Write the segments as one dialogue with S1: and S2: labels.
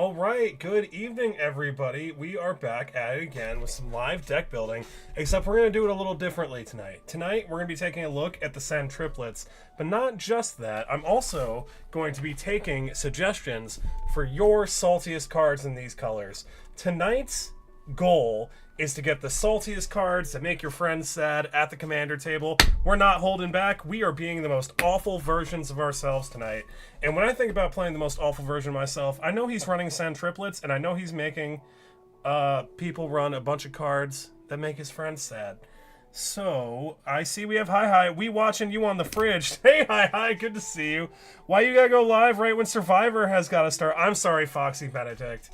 S1: All right, good evening, everybody. We are back at it again with some live deck building, except we're going to do it a little differently tonight. Tonight, we're going to be taking a look at the Sand triplets, but not just that. I'm also going to be taking suggestions for your saltiest cards in these colors. Tonight's goal is to get the saltiest cards that make your friends sad at the commander table. We're not holding back. We are being the most awful versions of ourselves tonight. And when I think about playing the most awful version of myself, I know he's running Sand triplets, and I know he's making people run a bunch of cards that make his friends sad. So, I see we have Hi. We watching you on the fridge. Hey, Hi, good to see you. Why you gotta go live right when Survivor has gotta start? I'm sorry, Foxy Benedict.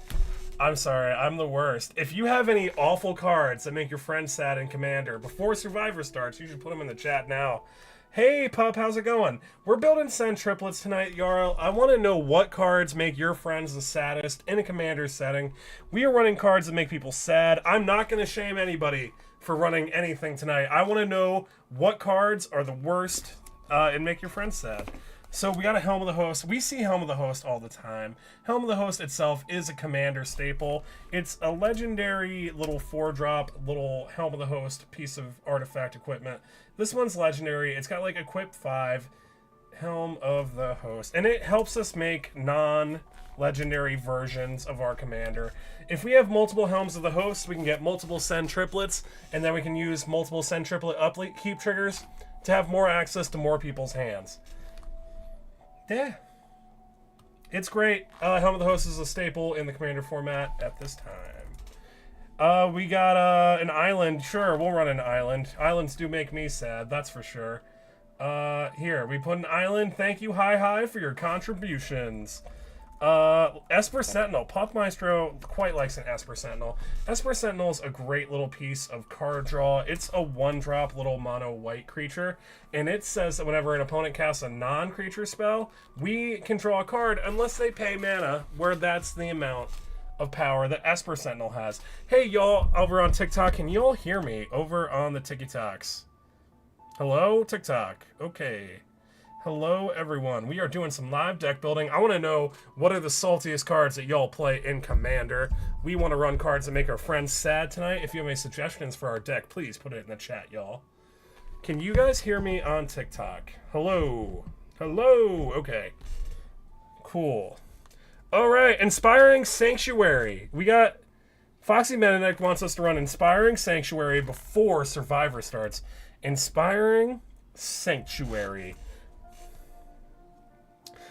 S1: I'm sorry, I'm the worst. If you have any awful cards that make your friends sad in Commander, before Survivor starts, you should put them in the chat now. Hey, Pup, how's it going? We're building Sand triplets tonight, Jarl. I want to know what cards make your friends the saddest in a Commander setting. We are running cards that make people sad. I'm not going to shame anybody for running anything tonight. I want to know what cards are the worst and make your friends sad. So we got a Helm of the Host. We see Helm of the Host all the time. Helm of the Host itself is a Commander staple. It's a legendary little 4-drop little Helm of the Host piece of artifact equipment. This one's legendary. It's got like Equip 5, Helm of the Host. And it helps us make non-legendary versions of our Commander. If we have multiple Helms of the Host, we can get multiple Send triplets, and then we can use multiple Send triplet upkeep triggers to have more access to more people's hands. Yeah, it's great. Helm of the Host is a staple in the Commander format at this time. We got an island. Sure, we'll run an island. Islands do make me sad, that's for sure. Here, we put an island. Thank you, Hi, for your contributions. Esper Sentinel. Puck Maestro quite likes an Esper Sentinel. Esper Sentinel is a great little piece of card draw. It's a 1-drop little mono white creature, and it says that whenever an opponent casts a non-creature spell, we can draw a card unless they pay mana, where that's the amount of power that Esper Sentinel has. Hey, y'all over on TikTok, can y'all hear me over on the TikToks? Hello, TikTok. Okay. Hello, everyone. We are doing some live deck building. I want to know what are the saltiest cards that y'all play in Commander. We want to run cards that make our friends sad tonight. If you have any suggestions for our deck, please put it in the chat, y'all. Can you guys hear me on TikTok? Hello. Hello. Okay. Cool. All right. Inspiring Sanctuary. We got... Foxy Benedict wants us to run Inspiring Sanctuary before Survivor starts. Inspiring Sanctuary.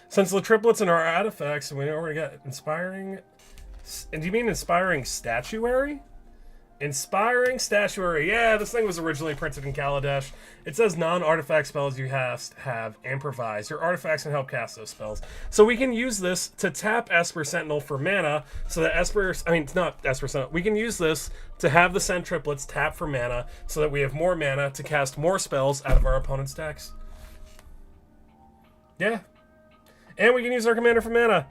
S1: Since the triplets in our artifacts, we already got Inspiring... And do you mean Inspiring Statuary? Inspiring Statuary. Yeah, this thing was originally printed in Kaladesh. It says non-artifact spells you have improvise. Your artifacts can help cast those spells. So we can use this to tap Esper Sentinel for mana, so that not Esper Sentinel. We can use this to have the Send triplets tap for mana, so that we have more mana to cast more spells out of our opponent's decks. Yeah. And we can use our commander for mana.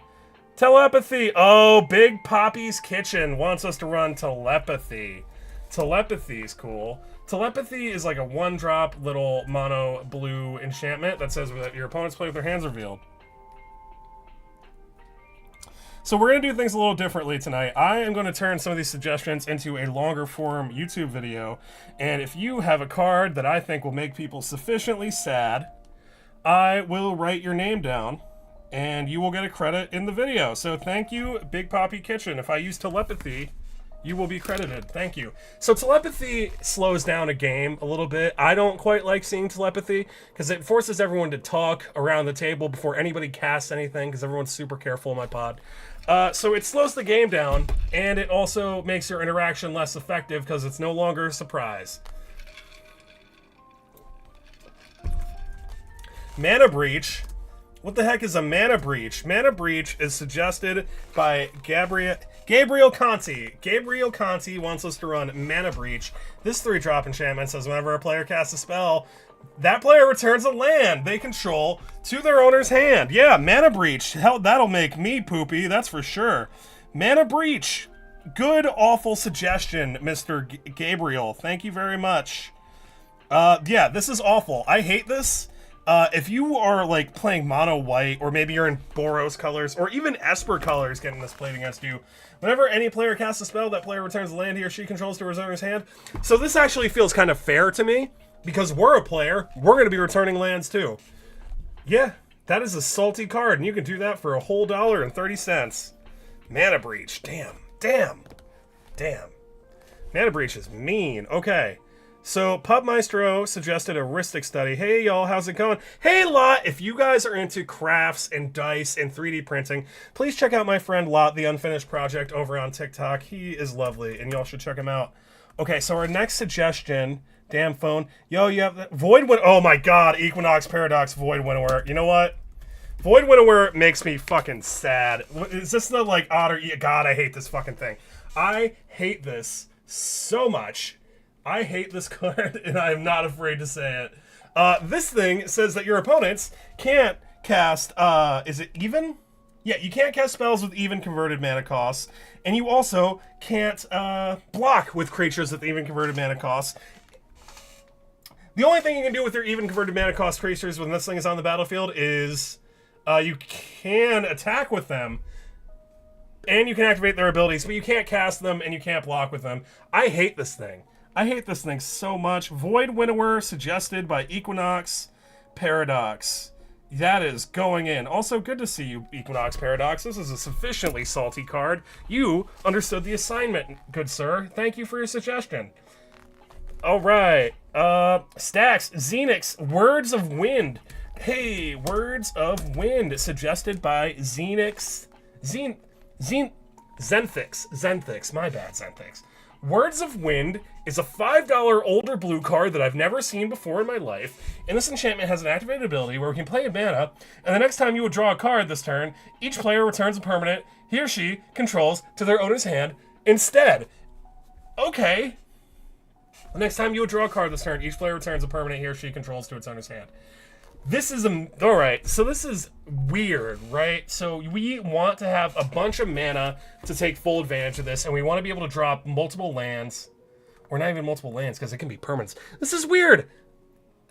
S1: Telepathy. Oh, Big Poppy's Kitchen wants us to run Telepathy. Telepathy is cool. Telepathy is like a 1-drop little mono blue enchantment that says that your opponents play with their hands revealed. So we're going to do things a little differently tonight. I am going to turn some of these suggestions into a longer form YouTube video. And if you have a card that I think will make people sufficiently sad, I will write your name down, and you will get a credit in the video. So thank you, Big Poppy Kitchen. If I use Telepathy, you will be credited. Thank you. So Telepathy slows down a game a little bit. I don't quite like seeing Telepathy, because it forces everyone to talk around the table before anybody casts anything, because everyone's super careful in my pod. So it slows the game down, and it also makes your interaction less effective, because it's no longer a surprise. Mana Breach. What the heck is a Mana Breach? Mana Breach is suggested by Gabriel Conti. Gabriel Conti wants us to run Mana Breach. This 3-drop enchantment says whenever a player casts a spell, that player returns a land they control to their owner's hand. Yeah, Mana Breach. Hell, that'll make me poopy, that's for sure. Mana Breach. Good, awful suggestion, Mr. Gabriel. Thank you very much. Yeah, this is awful. I hate this. If you are like playing mono white, or maybe you're in Boros colors, or even Esper colors getting this played against you, whenever any player casts a spell, that player returns the land he or she controls to his owner's hand. So this actually feels kind of fair to me, because we're a player, we're going to be returning lands too. Yeah, that is a salty card, and you can do that for a whole $1.30. Mana Breach, damn. Mana Breach is mean. Okay. So, Pub Maestro suggested a Ristic study. Hey, y'all, how's it going? Hey, Lot, if you guys are into crafts and dice and 3D printing, please check out my friend Lot, the Unfinished Project, over on TikTok. He is lovely, and y'all should check him out. Okay, so our next suggestion, damn phone. Yo, you have the Void Winnower. Oh my god, Equinox Paradox Void Winnower. You know what? Void Winnower makes me fucking sad. Is this the, like, Audri? God, I hate this fucking thing. I hate this so much. I hate this card, and I am not afraid to say it. This thing says that your opponents can't cast, is it even? Yeah, you can't cast spells with even converted mana costs, and you also can't block with creatures with even converted mana costs. The only thing you can do with your even converted mana cost creatures when this thing is on the battlefield is you can attack with them, and you can activate their abilities, but you can't cast them, and you can't block with them. I hate this thing. I hate this thing so much. Void Winnower suggested by Equinox Paradox. That is going in. Also, good to see you, Equinox Paradox. This is a sufficiently salty card. You understood the assignment, good sir. Thank you for your suggestion. All right. Stacks, Xenix, Words of Wind. Hey, Words of Wind suggested by Xenix. Zenthix. My bad, Zenthix. Words of Wind is a $5 older blue card that I've never seen before in my life, and this enchantment has an activated ability where we can play a mana, and the next time you would draw a card this turn, each player returns a permanent he or she controls to their owner's hand instead. Okay. The next time you would draw a card this turn, each player returns a permanent he or she controls to its owner's hand. This is alright, so this is weird, right? So we want to have a bunch of mana to take full advantage of this, and we want to be able to drop multiple lands, or not even multiple lands, because it can be permanents. This is weird!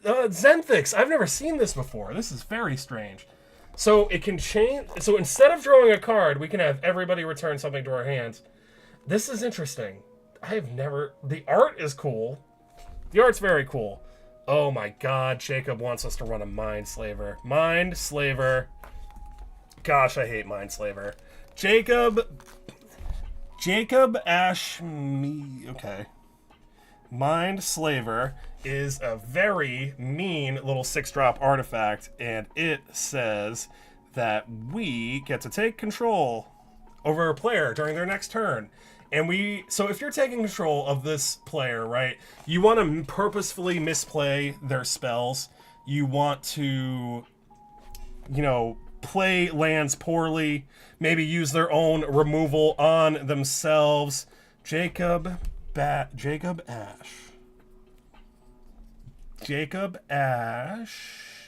S1: Zenthix, I've never seen this before. This is very strange. So it can change, so instead of drawing a card, we can have everybody return something to our hands. This is interesting. The art is cool. The art's very cool. Oh my god, Jacob wants us to run a Mindslaver. Mindslaver. Gosh, I hate Mindslaver. Jacob Ashme. Okay. Mindslaver is a very mean little 6-drop artifact, and it says that we get to take control over a player during their next turn. And so if you're taking control of this player, right, you want to purposefully misplay their spells. You want to, play lands poorly, maybe use their own removal on themselves. Jacob Ash.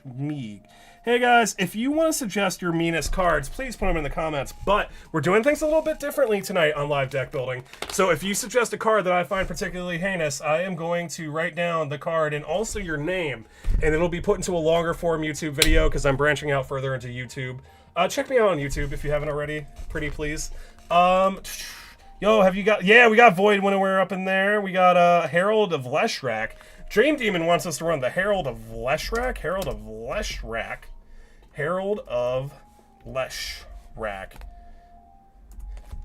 S1: Meeg. Hey guys, if you want to suggest your meanest cards, please put them in the comments. But we're doing things a little bit differently tonight on live deck building. So if you suggest a card that I find particularly heinous, I am going to write down the card and also your name. And it'll be put into a longer form YouTube video because I'm branching out further into YouTube. Check me out on YouTube if you haven't already. Pretty please. Yo, have you got... Yeah, we got Void Winnower up in there. We got Herald of Leshrac. Dream Demon wants us to run the Herald of Leshrac. Herald of Leshrac.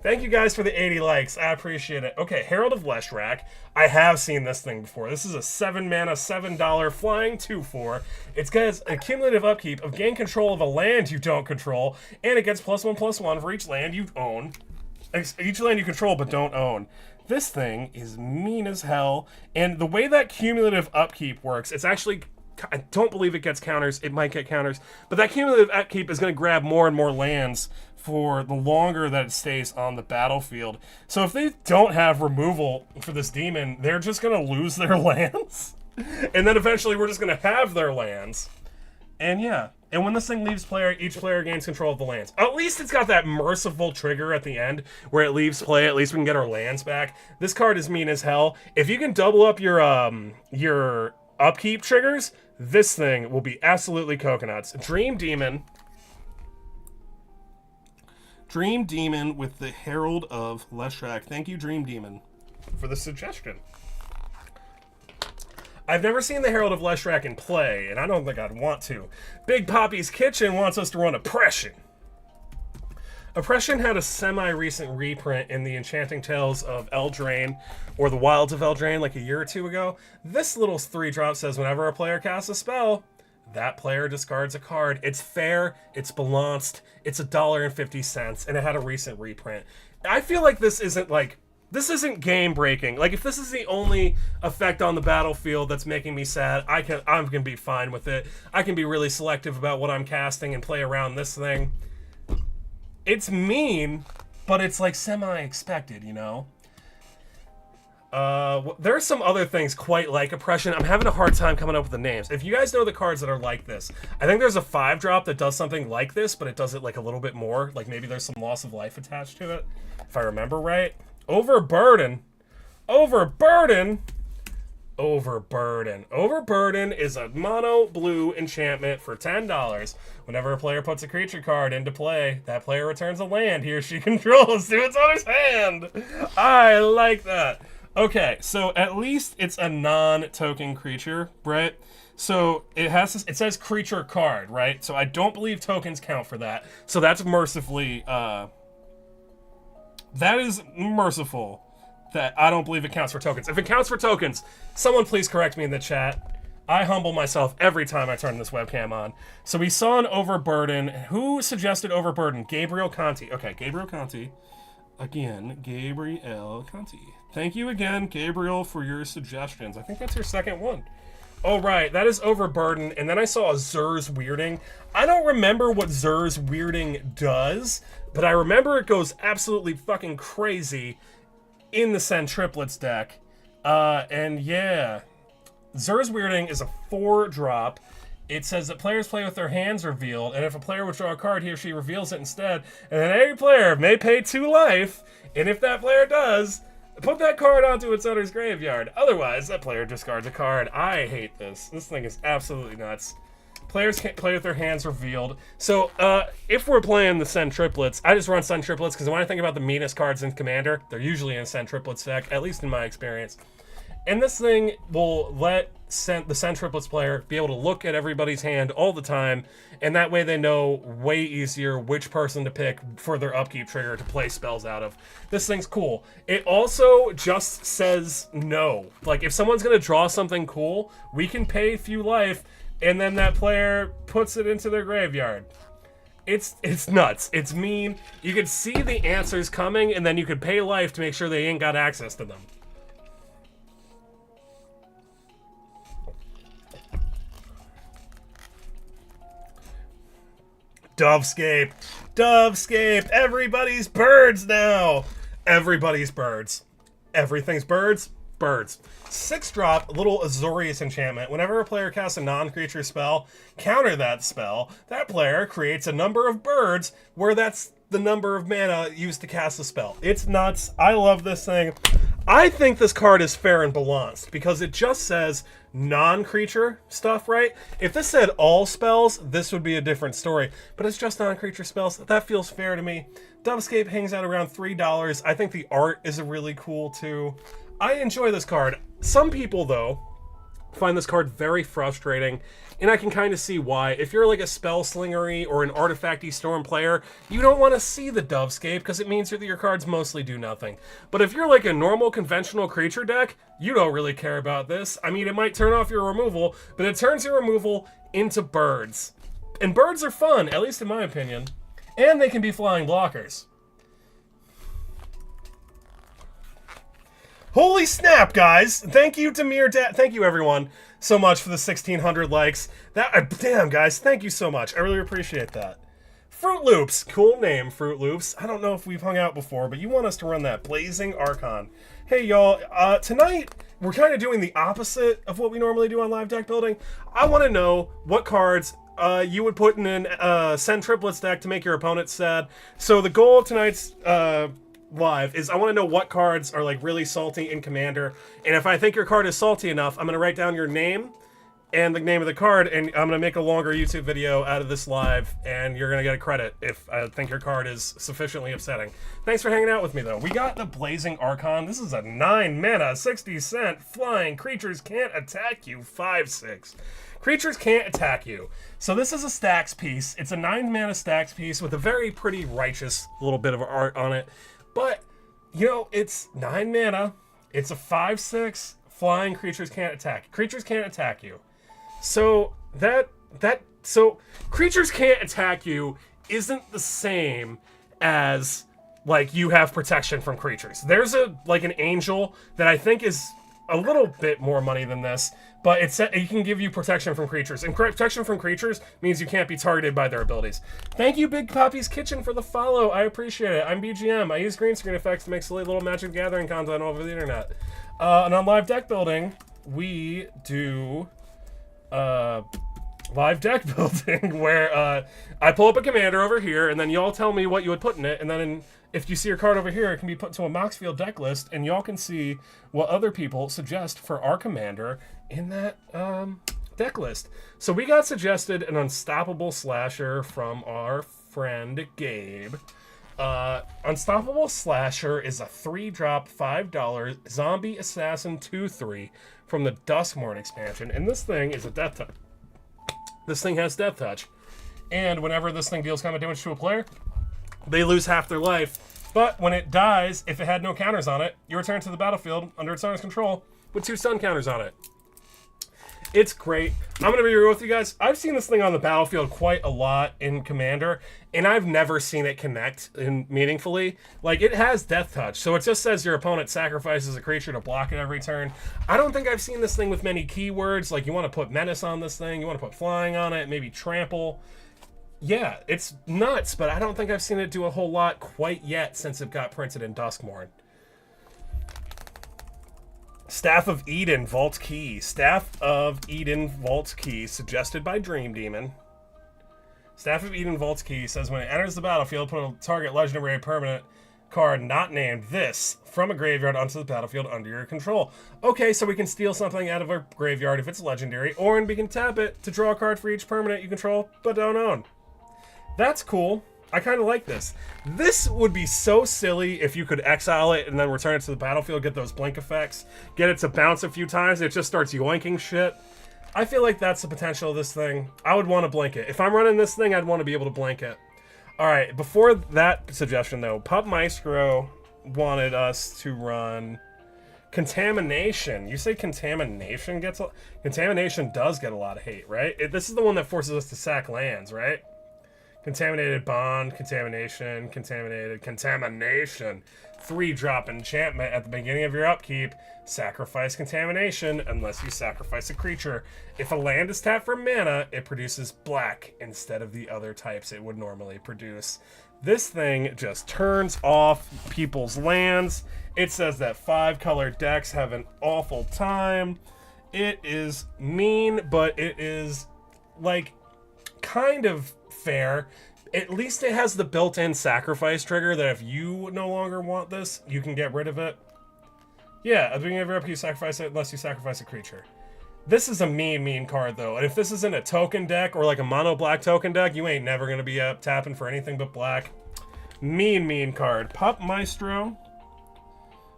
S1: Thank you guys for the 80 likes. I appreciate it. Okay, Herald of Leshrac. I have seen this thing before. This is a 7-mana, $7 flying 2/4. It gets a cumulative upkeep of gain control of a land you don't control, and it gets +1/+1 for each land you own. Each land you control but don't own. This thing is mean as hell, and the way that cumulative upkeep works, it's actually... I don't believe it gets counters. It might get counters. But that cumulative upkeep is going to grab more and more lands for the longer that it stays on the battlefield. So if they don't have removal for this demon, they're just going to lose their lands. And then eventually we're just going to have their lands. And yeah. And when this thing leaves player, each player gains control of the lands. At least it's got that merciful trigger at the end where it leaves play. At least we can get our lands back. This card is mean as hell. If you can double up your upkeep triggers, this thing will be absolutely coconuts. Dream Demon. Dream Demon with the Herald of Leak. Thank you, Dream Demon, for the suggestion. I've never seen the Herald of Leak in play, and I don't think I'd want to. Big Poppy's Kitchen wants us to run Oppression. Oppression had a semi-recent reprint in the Enchanting Tales of Eldraine, or the Wilds of Eldraine, like a year or two ago. This little 3-drop says whenever a player casts a spell, that player discards a card. It's fair, it's balanced, it's $1.50, and it had a recent reprint. I feel like this isn't game breaking. Like, if this is the only effect on the battlefield that's making me sad, I'm gonna be fine with it. I can be really selective about what I'm casting and play around this thing. It's mean, but it's like semi-expected, you know? There are some other things quite like Oppression. I'm having a hard time coming up with the names. If you guys know the cards that are like this, I think there's a 5-drop that does something like this, but it does it like a little bit more. Like maybe there's some loss of life attached to it, if I remember right. Overburden. Overburden. Overburden. Overburden is a mono blue enchantment for $10. Whenever a player puts a creature card into play, that player returns a land he or she controls to its owner's hand. I like that. Okay, so at least it's a non-token creature, right? So it says creature card, right? So I don't believe tokens count for that. So that's mercifully that is merciful. That I don't believe it counts for tokens. If it counts for tokens, someone please correct me in the chat. I humble myself every time I turn this webcam on. So we saw an Overburden. Who suggested Overburden? Gabriel Conti. Okay, Gabriel Conti. Again, Gabriel Conti. Thank you again, Gabriel, for your suggestions. I think that's your second one. Oh, right, that is Overburden. And then I saw a Zurs Weirding. I don't remember what Zurs Weirding does, but I remember it goes absolutely fucking crazy in the Send Triplets deck. And yeah, Zurs Weirding is a 4-drop. It says that players play with their hands revealed, and if a player would draw a card, he or she reveals it instead. And then every player may pay 2 life, and if that player does, put that card onto its owner's graveyard. Otherwise, that player discards a card. I hate this. This thing is absolutely nuts. Players can't play with their hands revealed. So, if we're playing the Send Triplets, I just run Send Triplets because when I think about the meanest cards in Commander, they're usually in Send Triplets deck, at least in my experience. And this thing will let the Send Triplets player be able to look at everybody's hand all the time, and that way they know way easier which person to pick for their upkeep trigger to play spells out of. This thing's cool. It also just says no. Like, if someone's going to draw something cool, we can pay few life, and then that player puts it into their graveyard. It's nuts. It's mean. You could see the answers coming, and then you could pay life to make sure they ain't got access to them. Dovecape. Dovecape. Everybody's birds now. Everybody's birds. Everything's birds. Birds. 6-drop little Azorius enchantment. Whenever a player casts a non-creature spell, counter that spell, that player creates a number of birds where that's the number of mana used to cast the spell. It's nuts. I love this thing. I think this card is fair and balanced because it just says non-creature stuff, right? If this said all spells, this would be a different story. But it's just non-creature spells. That feels fair to me. Dovecape hangs out around $3. I think the art is really cool too. I enjoy this card. Some people, though, find this card very frustrating, and I can kind of see why. If you're like a spell-slingery or an artifacty storm player, you don't want to see the Dovecape because it means that your cards mostly do nothing. But if you're like a normal conventional creature deck, you don't really care about this. I mean, it might turn off your removal, but it turns your removal into birds. And birds are fun, at least in my opinion. And they can be flying blockers. Holy snap, guys! Thank you, Demir. Thank you, everyone, so much for the 1,600 likes. Damn, guys, thank you so much. I really appreciate that. Fruit Loops. Cool name, Fruit Loops. I don't know if we've hung out before, but you want us to run that Blazing Archon. Hey, y'all. Tonight, we're kind of doing the opposite of what we normally do on live deck building. I want to know what cards you would put in an Send Triplets deck to make your opponent sad. So the goal of tonight's live is I want to know what cards are like really salty in Commander, and if I think your card is salty enough, I'm going to write down your name and the name of the card, and I'm going to make a longer YouTube video out of this live, and you're going to get a credit if I think your card is sufficiently upsetting. Thanks for hanging out with me, though. We got the Blazing Archon. This is a 9 mana, 60 cent, flying, creatures can't attack you, 5/6. Creatures can't attack you. So this is a stacks piece. It's a 9 mana stacks piece with a very pretty righteous little bit of art on it. But, you know, it's 9 mana. It's a 5/6, flying, creatures can't attack. Creatures can't attack you. So so creatures can't attack you isn't the same as like you have protection from creatures. There's an angel that I think is a little bit more money than this, but it can give you protection from creatures, and protection from creatures means you can't be targeted by their abilities. Thank you, Big Poppy's Kitchen, for the follow. I appreciate it. I'm BGM. I use green screen effects to make silly little Magic the Gathering content over the internet. And on live deck building, we do live deck building where I pull up a commander over here, and then y'all tell me what you would put in it, and then if you see your card over here, it can be put to a Moxfield deck list, and y'all can see what other people suggest for our commander in that deck list. So we got suggested an Unstoppable Slasher from our friend Gabe. Unstoppable Slasher is a 3-drop, $5 zombie assassin 2/3 from the Duskmourn expansion, and this thing is a death touch. This thing has death touch, and whenever this thing deals combat damage to a player, they lose half their life. But when it dies, if it had no counters on it, you return to the battlefield under its owner's control with 2 stun counters on it. It's great. I'm going to be real with you guys. I've seen this thing on the battlefield quite a lot in Commander, and I've never seen it connect meaningfully. Like, it has death touch, so it just says your opponent sacrifices a creature to block it every turn. I don't think I've seen this thing with many keywords. Like, you want to put menace on this thing, you want to put flying on it, maybe trample. Yeah, it's nuts, but I don't think I've seen it do a whole lot quite yet since it got printed in Duskmourn. Staff of Eden, Vault Key. Staff of Eden, Vault Key, suggested by Dream Demon. Staff of Eden, Vault Key says when it enters the battlefield, put a target legendary permanent card not named this from a graveyard onto the battlefield under your control. Okay, so we can steal something out of our graveyard if it's legendary, or we can tap it to draw a card for each permanent you control but don't own. That's cool. I kind of like this. This would be so silly if you could exile it and then return it to the battlefield, get those blink effects, get it to bounce a few times, and it just starts yoinking shit. I feel like that's the potential of this thing. I would want to blink it. If I'm running this thing, I'd want to be able to blink it. Alright, before that suggestion though, Pup Maestro wanted us to run Contamination. You say Contamination gets a... Contamination does get a lot of hate, right? This is the one that forces us to sack lands, right? Contaminated Bond, Contamination, Contaminated, Contamination. 3-drop enchantment at the beginning of your upkeep. Sacrifice Contamination unless you sacrifice a creature. If a land is tapped for mana, it produces black instead of the other types it would normally produce. This thing just turns off people's lands. It says that 5-color decks have an awful time. It is mean, but it is, like, kind of fair. At least it has the built-in sacrifice trigger that if you no longer want this, you can get rid of it. Yeah, at the beginning of your upkeep, you sacrifice it unless you sacrifice a creature. This is a mean card, though. And if this isn't a token deck or like a mono-black token deck, you ain't never going to be tapping for anything but black. Mean card. Pup Maestro.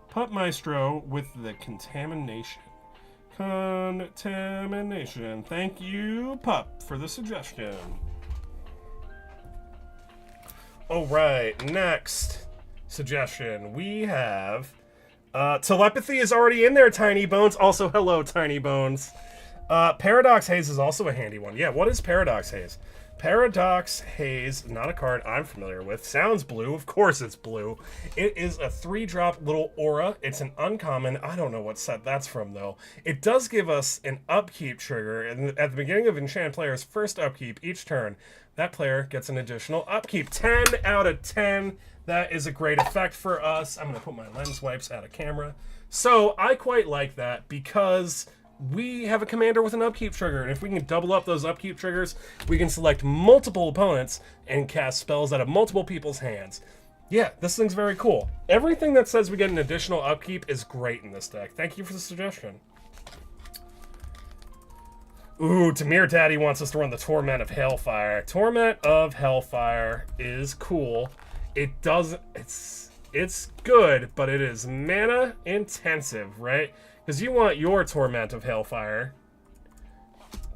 S1: Pup Maestro with the Contamination. Contamination. Thank you, Pup, for the suggestion. Alright, next suggestion. We have... Telepathy is already in there, Tiny Bones. Also, hello, Tiny Bones. Paradox Haze is also a handy one. Yeah, what is Paradox Haze? Paradox Haze, not a card I'm familiar with. Sounds blue. Of course it's blue. It is a 3-drop little aura. It's an uncommon. I don't know what set that's from, though. It does give us an upkeep trigger. And at the beginning of Enchant player's first upkeep each turn, that player gets an additional upkeep. 10 out of 10. That is a great effect for us. I'm going to put my lens wipes out of camera. So I quite like that because we have a commander with an upkeep trigger. And if we can double up those upkeep triggers, we can select multiple opponents and cast spells out of multiple people's hands. Yeah, this thing's very cool. Everything that says we get an additional upkeep is great in this deck. Thank you for the suggestion. Ooh, Tamir Daddy wants us to run the Torment of Hellfire. Torment of Hellfire is cool. It does... It's good, but it is mana intensive, right? Because you want your Torment of Hellfire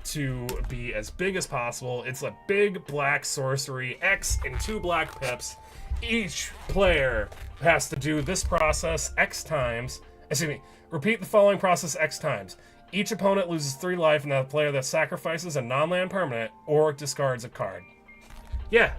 S1: to be as big as possible. It's a big black sorcery, X and 2 black pips. Each player has to do this process X times. Excuse me. Repeat the following process X times. Each opponent loses 3 life, and the player that sacrifices a non-land permanent or discards a card. Yeah.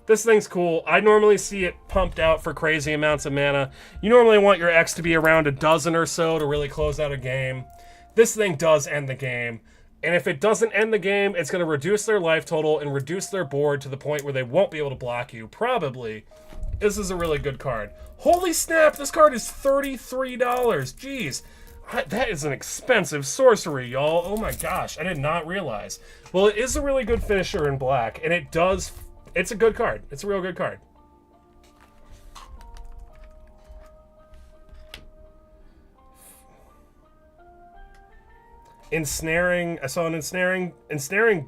S1: This thing's cool. I normally see it pumped out for crazy amounts of mana. You normally want your X to be around a dozen or so to really close out a game. This thing does end the game. And if it doesn't end the game, it's going to reduce their life total and reduce their board to the point where they won't be able to block you. Probably. This is a really good card. Holy snap, this card is $33. Jeez. That is an expensive sorcery, y'all. Oh my gosh, I did not realize. Well, it is a really good finisher in black, and it does... It's a good card. It's a real good card. Ensnaring... I saw an Ensnaring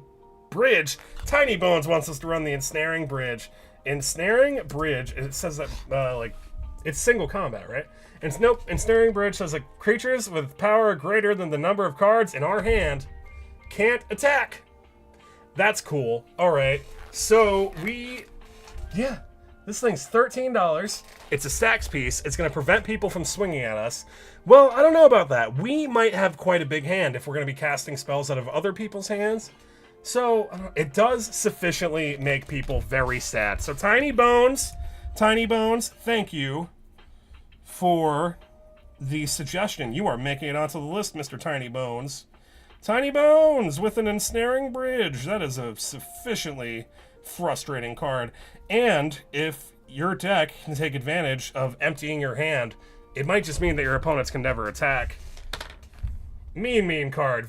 S1: Bridge. Tiny Bones wants us to run the Insnaring Bridge. Ensnaring Bridge, it says that, like... It's single combat, right? And nope, Ensnaring Bridge says that creatures with power greater than the number of cards in our hand can't attack. That's cool. Alright, so yeah, this thing's $13. It's a stacks piece. It's going to prevent people from swinging at us. Well, I don't know about that. We might have quite a big hand if we're going to be casting spells out of other people's hands. So, it does sufficiently make people very sad. So, Tiny Bones, thank you for the suggestion. You are making it onto the list, Mr. Tiny Bones. Tiny Bones with an Ensnaring Bridge. That is a sufficiently frustrating card. And if your deck can take advantage of emptying your hand, it might just mean that your opponents can never attack. Mean card.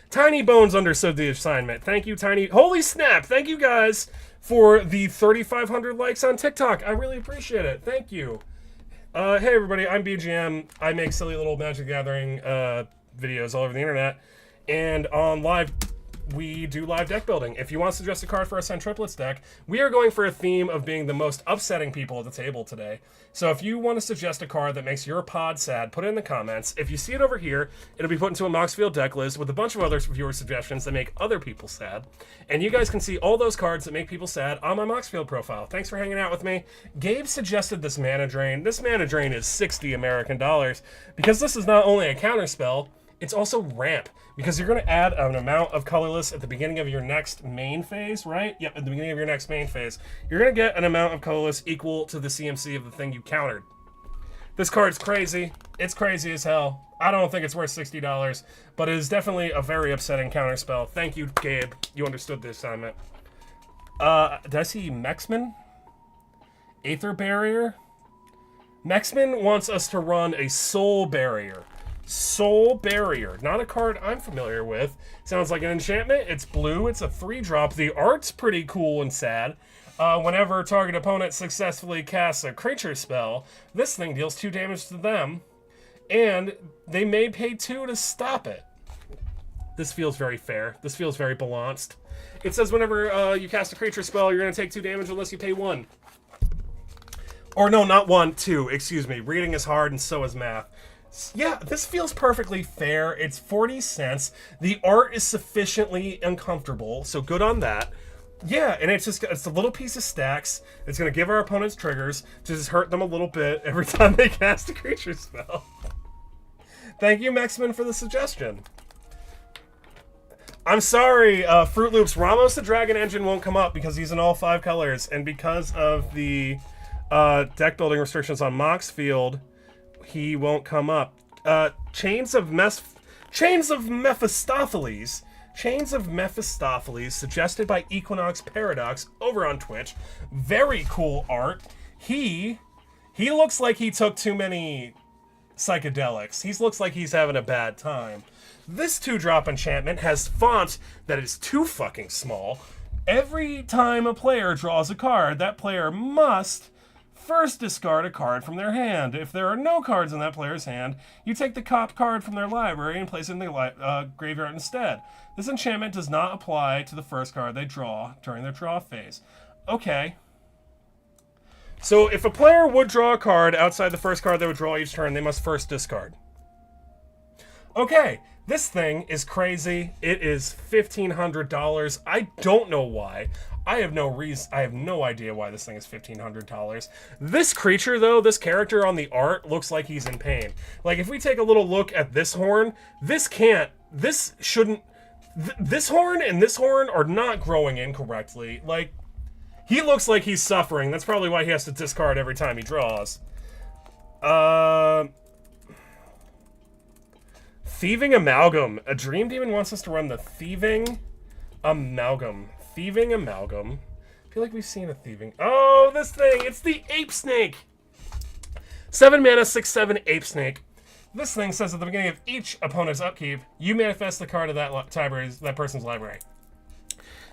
S1: Tiny Bones understood the assignment. Thank you, Tiny... Holy snap! Thank you guys for the 3,500 likes on TikTok. I really appreciate it. Thank you. Hey everybody, I'm BGM. I make silly little Magic the Gathering videos all over the internet. And on live, we do live deck building. If you want to suggest a card for our Sun Triplets deck, we are going for a theme of being the most upsetting people at the table today. So if you want to suggest a card that makes your pod sad, put it in the comments. If you see it over here, it'll be put into a Moxfield deck list with a bunch of other viewer suggestions that make other people sad. And you guys can see all those cards that make people sad on my Moxfield profile. Thanks for hanging out with me. Gabe suggested this Mana Drain. This Mana Drain is 60 American dollars because this is not only a counterspell, it's also ramp, because you're going to add an amount of colorless at the beginning of your next main phase, right? Yep, at the beginning of your next main phase. You're going to get an amount of colorless equal to the CMC of the thing you countered. This card's crazy. It's crazy as hell. I don't think it's worth $60, but it is definitely a very upsetting counterspell. Thank you, Gabe. You understood the assignment. Did I see Mexman? Aether Barrier? Mexman wants us to run a Soul Barrier. Soul Barrier, not a card I'm familiar with. Sounds like an enchantment. It's blue. It's a 3-drop. The art's pretty cool and sad. Whenever target opponent successfully casts a creature spell, this thing deals 2 damage to them, and they may pay 2 to stop it. This feels very fair. This feels very balanced. It says whenever you cast a creature spell, you're going to take 2 damage unless you pay 1. Or no, not 1, 2. Excuse me. Reading is hard and so is math. Yeah, this feels perfectly fair. It's 40 cents. The art is sufficiently uncomfortable, so good on that. Yeah, and it's a little piece of stacks. It's going to give our opponents triggers to just hurt them a little bit every time they cast a creature spell. Thank you, Mexman, for the suggestion. I'm sorry, Fruit Loops. Ramos the Dragon Engine won't come up because he's in all 5 colors, and because of the deck building restrictions on Moxfield, he won't come up. Chains of Mephistopheles, suggested by Equinox Paradox over on Twitch. Very cool art. He looks like he took too many psychedelics. He looks like he's having a bad time. This 2-drop enchantment has font that is too fucking small. Every time a player draws a card, that player must first discard a card from their hand. If there are no cards in that player's hand, you take the top card from their library and place it in the graveyard instead. This enchantment does not apply to the first card they draw during their draw phase. Okay. So if a player would draw a card outside the first card they would draw each turn, they must first discard. Okay, this thing is crazy. It is $1,500. I don't know why. I have no idea why this thing is $1,500. This creature, though, this character on the art looks like he's in pain. Like, if we take a little look at this horn, this horn and this horn are not growing incorrectly. Like, he looks like he's suffering. That's probably why he has to discard every time he draws. Thieving Amalgam. A Dream Demon wants us to run the Thieving Amalgam. Thieving Amalgam. I feel like we've seen a Thieving. Oh, this thing! It's the Ape Snake! 7 mana, 6/7 Ape Snake. This thing says at the beginning of each opponent's upkeep, you manifest the card of that person's library.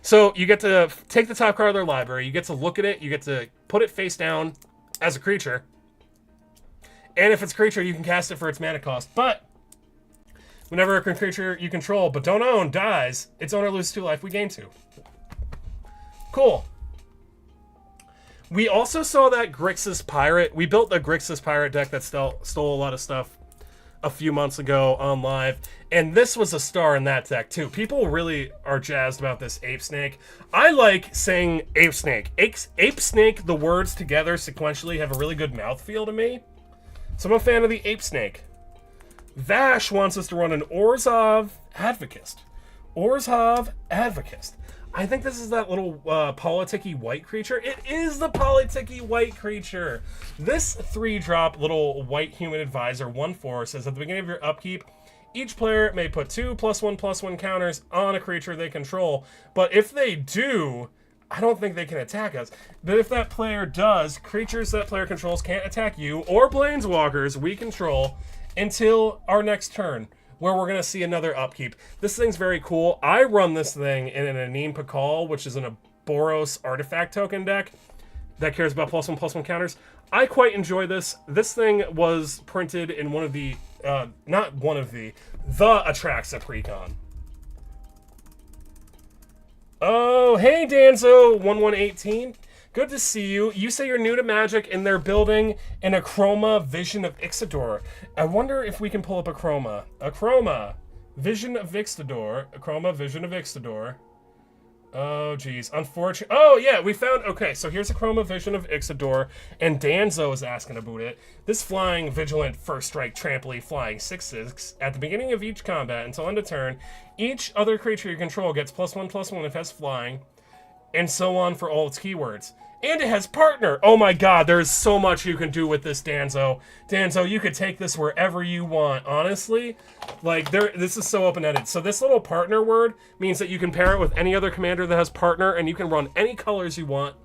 S1: So you get to take the top card of their library, you get to look at it, you get to put it face down as a creature. And if it's a creature, you can cast it for its mana cost. But whenever a creature you control but don't own dies, its owner loses 2 life, we gain 2. Cool. We also saw that Grixis Pirate. We built a Grixis Pirate deck that stole a lot of stuff a few months ago on live, and this was a star in that deck too. People really are jazzed about this Ape Snake. I like saying Ape Snake. Ape Snake, the words together sequentially have a really good mouthfeel to me. So I'm a fan of the Ape Snake. Vash wants us to run an Orzov Advocac. Orzov Advocac. I think this is that little politicky white creature. It is the politicky white creature. This 3-drop little white human advisor 1/4 says at the beginning of your upkeep, each player may put 2 +1/+1 counters on a creature they control. But if they do, I don't think they can attack us. But if that player does, creatures that player controls can't attack you or planeswalkers we control until our next turn, where we're going to see another upkeep. This thing's very cool. I run this thing in an Anim Pakal, which is in a Boros artifact token deck that cares about +1/+1 counters. I quite enjoy this. This thing was printed in one of the, the Atraxa Precon. Oh, hey Danzo1118. Good to see you. You say you're new to Magic, and they're building an a Chroma Vision of Exxidor. I wonder if we can pull up a Chroma. A Chroma Vision of Exxidor. A Chroma Vision of Exxidor. Oh, geez. Unfortunately. Oh, yeah, we found. Okay, so here's a Chroma Vision of Exxidor, and Danzo is asking about it. This flying, vigilant, first strike, trampoline, flying 6/6. At the beginning of each combat until end of turn, each other creature you control gets +1/+1 if it has flying, and so on for all its keywords. And it has partner. Oh my god, there's so much you can do with this, Danzo. Danzo, you could take this wherever you want. Honestly, like, this is so open-ended. So this little partner word means that you can pair it with any other commander that has partner, and you can run any colors you want.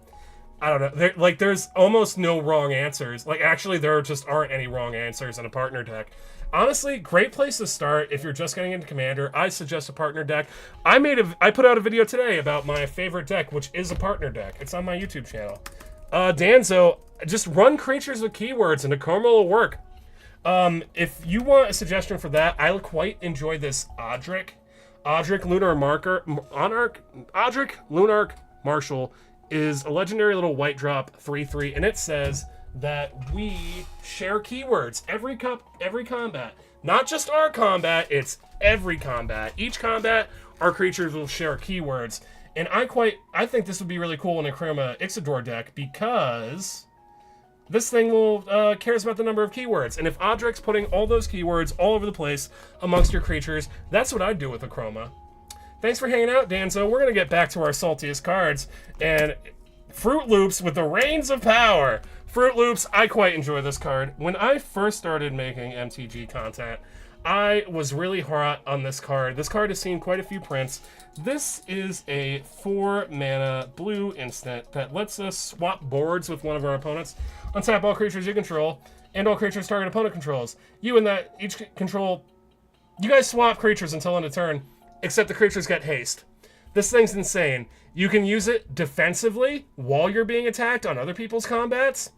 S1: I don't know. There's almost no wrong answers. Like, actually, there just aren't any wrong answers in a partner deck. Honestly, great place to start if you're just getting into Commander. I suggest a partner deck. I put out a video today about my favorite deck, which is a partner deck. It's on my YouTube channel. Danzo, just run creatures with keywords and a Chroma will work. If you want a suggestion for that, I quite enjoy this Audri. Audri Lunar Marshal is a legendary little white drop 3/3, and it says that we share keywords every combat. Not just our combat, it's every combat. Each combat, our creatures will share keywords. And I think this would be really cool in a Chroma Exxidor deck, because this thing will cares about the number of keywords. And if Audric's putting all those keywords all over the place amongst your creatures, that's what I'd do with a Chroma. Thanks for hanging out, Danzo. We're gonna get back to our Saltiest cards and Fruit Loops with the Reins of Power. Fruit Loops, I quite enjoy this card. When I first started making MTG content, I was really hot on this card. This card has seen quite a few prints. This is a 4-mana blue instant that lets us swap boards with one of our opponents. Untap all creatures you control, and all creatures target opponent controls. You guys swap creatures until end of turn, except the creatures get haste. This thing's insane. You can use it defensively while you're being attacked on other people's combats.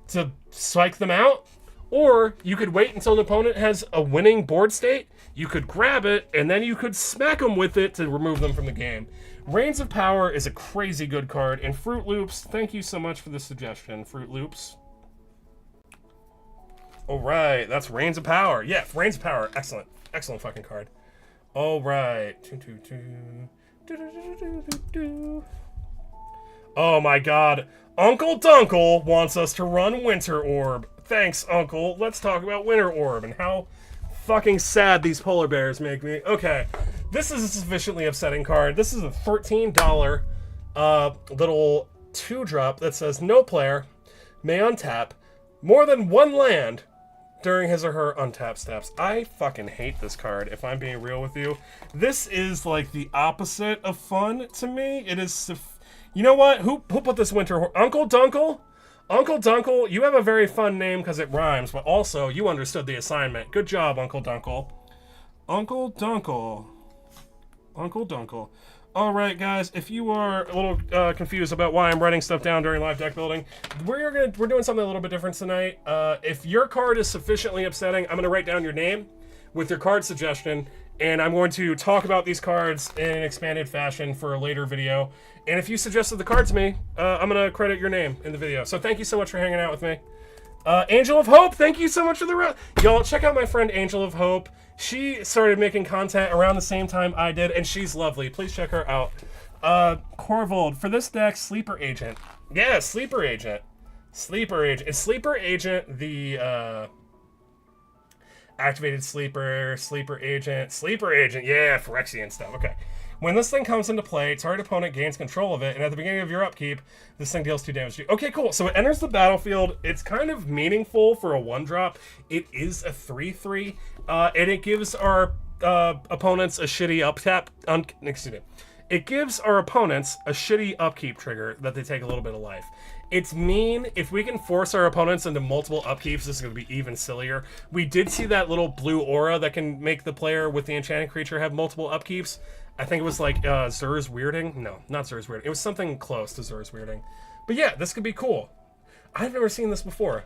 S1: to psych them out, or you could wait until an opponent has a winning board state, you could grab it, and then you could smack them with it to remove them from the game. Reigns of Power is a crazy good card, and Fruit Loops, thank you so much for the suggestion, Fruit Loops. Alright, that's Reigns of Power. Yeah, Reigns of Power, excellent. Excellent fucking card. Alright. Oh my god. Uncle Dunkle wants us to run Winter Orb. Thanks, Uncle. Let's talk about Winter Orb and how fucking sad these polar bears make me. Okay, this is a sufficiently upsetting card. This is a $13 little 2-drop that says no player may untap more than one land during his or her untap steps. I fucking hate this card, if I'm being real with you. This is like the opposite of fun to me. It is... You know what? Who put this Winter... Uncle Dunkle? Uncle Dunkle, you have a very fun name because it rhymes, but also you understood the assignment. Good job, Uncle Dunkle. Uncle Dunkle. Uncle Dunkle. Alright, guys, if you are a little confused about why I'm writing stuff down during live deck building, we're doing something a little bit different tonight. If your card is sufficiently upsetting, I'm going to write down your name with your card suggestion, and I'm going to talk about these cards in an expanded fashion for a later video. And if you suggested the card to me, I'm going to credit your name in the video. So thank you so much for hanging out with me. Angel of Hope, thank you so much for the... Y'all, check out my friend Angel of Hope. She started making content around the same time I did, and she's lovely. Please check her out. Corvold, for this deck, Sleeper Agent. Yeah, Sleeper Agent. Sleeper Agent. Is Sleeper Agent the, activated Sleeper Agent? Sleeper Agent, yeah, Phyrexian stuff, okay. When this thing comes into play, target opponent gains control of it, and at the beginning of your upkeep, this thing deals 2 damage to you. Okay, cool. So it enters the battlefield. It's kind of meaningful for a 1-drop. It is a 3/3, and it gives our opponents a shitty excuse me. It gives our opponents a shitty upkeep trigger that they take a little bit of life. It's mean. If we can force our opponents into multiple upkeeps, this is going to be even sillier. We did see that little blue aura that can make the player with the enchanted creature have multiple upkeeps. I think it was like Zurs Weirding. No, not Zurs Weirding. It was something close to Zurs Weirding. But yeah, this could be cool. I've never seen this before.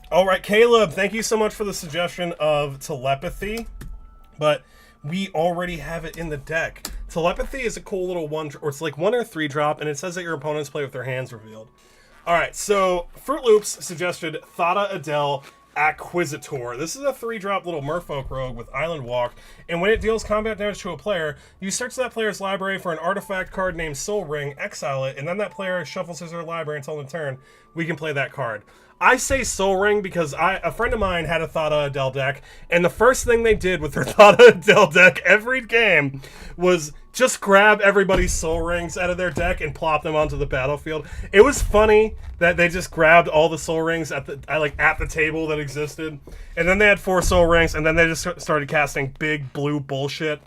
S1: Alright, Caleb, thank you so much for the suggestion of Telepathy. But we already have it in the deck. Telepathy is a cool little or it's like 1 or 3 drop, and it says that your opponents play with their hands revealed. Alright, so Fruit Loops suggested Thada Adel Acquisitor. This is a 3-drop little merfolk rogue with Island Walk, and when it deals combat damage to a player, you search that player's library for an artifact card named Soul Ring, exile it, and then that player shuffles his or her library until in turn we can play that card. I say Soul Ring because a friend of mine had a Thada Adel deck, and the first thing they did with their Thada Adel deck every game was just grab everybody's Soul Rings out of their deck and plop them onto the battlefield. It was funny that they just grabbed all the Soul Rings at the table that existed, and then they had 4 Soul Rings, and then they just started casting big blue bullshit.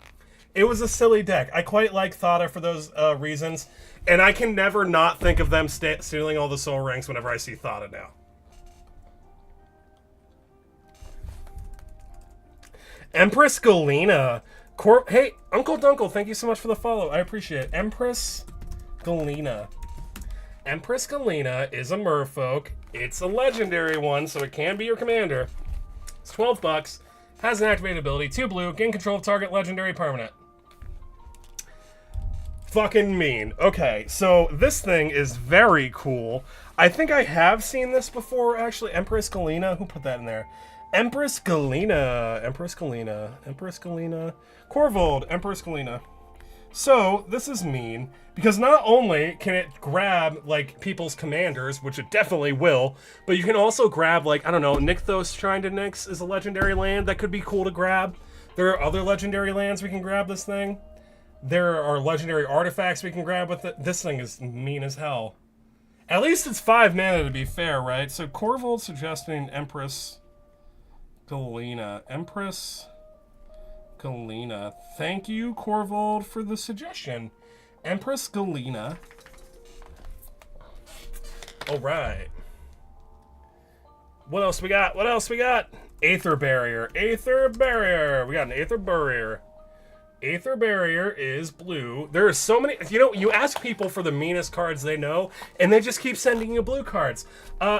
S1: It was a silly deck. I quite like Thada for those reasons, and I can never not think of them stealing all the Soul Rings whenever I see Thada now. Empress Galina. Hey, Uncle Dunkle, thank you so much for the follow. I appreciate it. Empress Galina. Empress Galina is a merfolk. It's a legendary one, so it can be your commander. It's 12 bucks. Has an activated ability. 2 blue. Gain control of target legendary permanent. Fucking mean. Okay, so this thing is very cool. I think I have seen this before, actually. Empress Galina. Who put that in there? Empress Galina. Empress Galina. Empress Galina. Corvold. Empress Galina. So, this is mean, because not only can it grab, like, people's commanders, which it definitely will, but you can also grab, like, I don't know, Nykthos Shrine to Nyx is a legendary land that could be cool to grab. There are other legendary lands we can grab this thing. There are legendary artifacts we can grab with it. This thing is mean as hell. At least it's 5 mana to be fair, right? So, Corvold suggesting Empress Galina. Empress Galina. Thank you, Corvold, for the suggestion. Empress Galina. Alright. What else we got? What else we got? Aether Barrier. Aether Barrier. We got an Aether Barrier. Aether Barrier is blue. There are so many, you know, you ask people for the meanest cards they know, and they just keep sending you blue cards.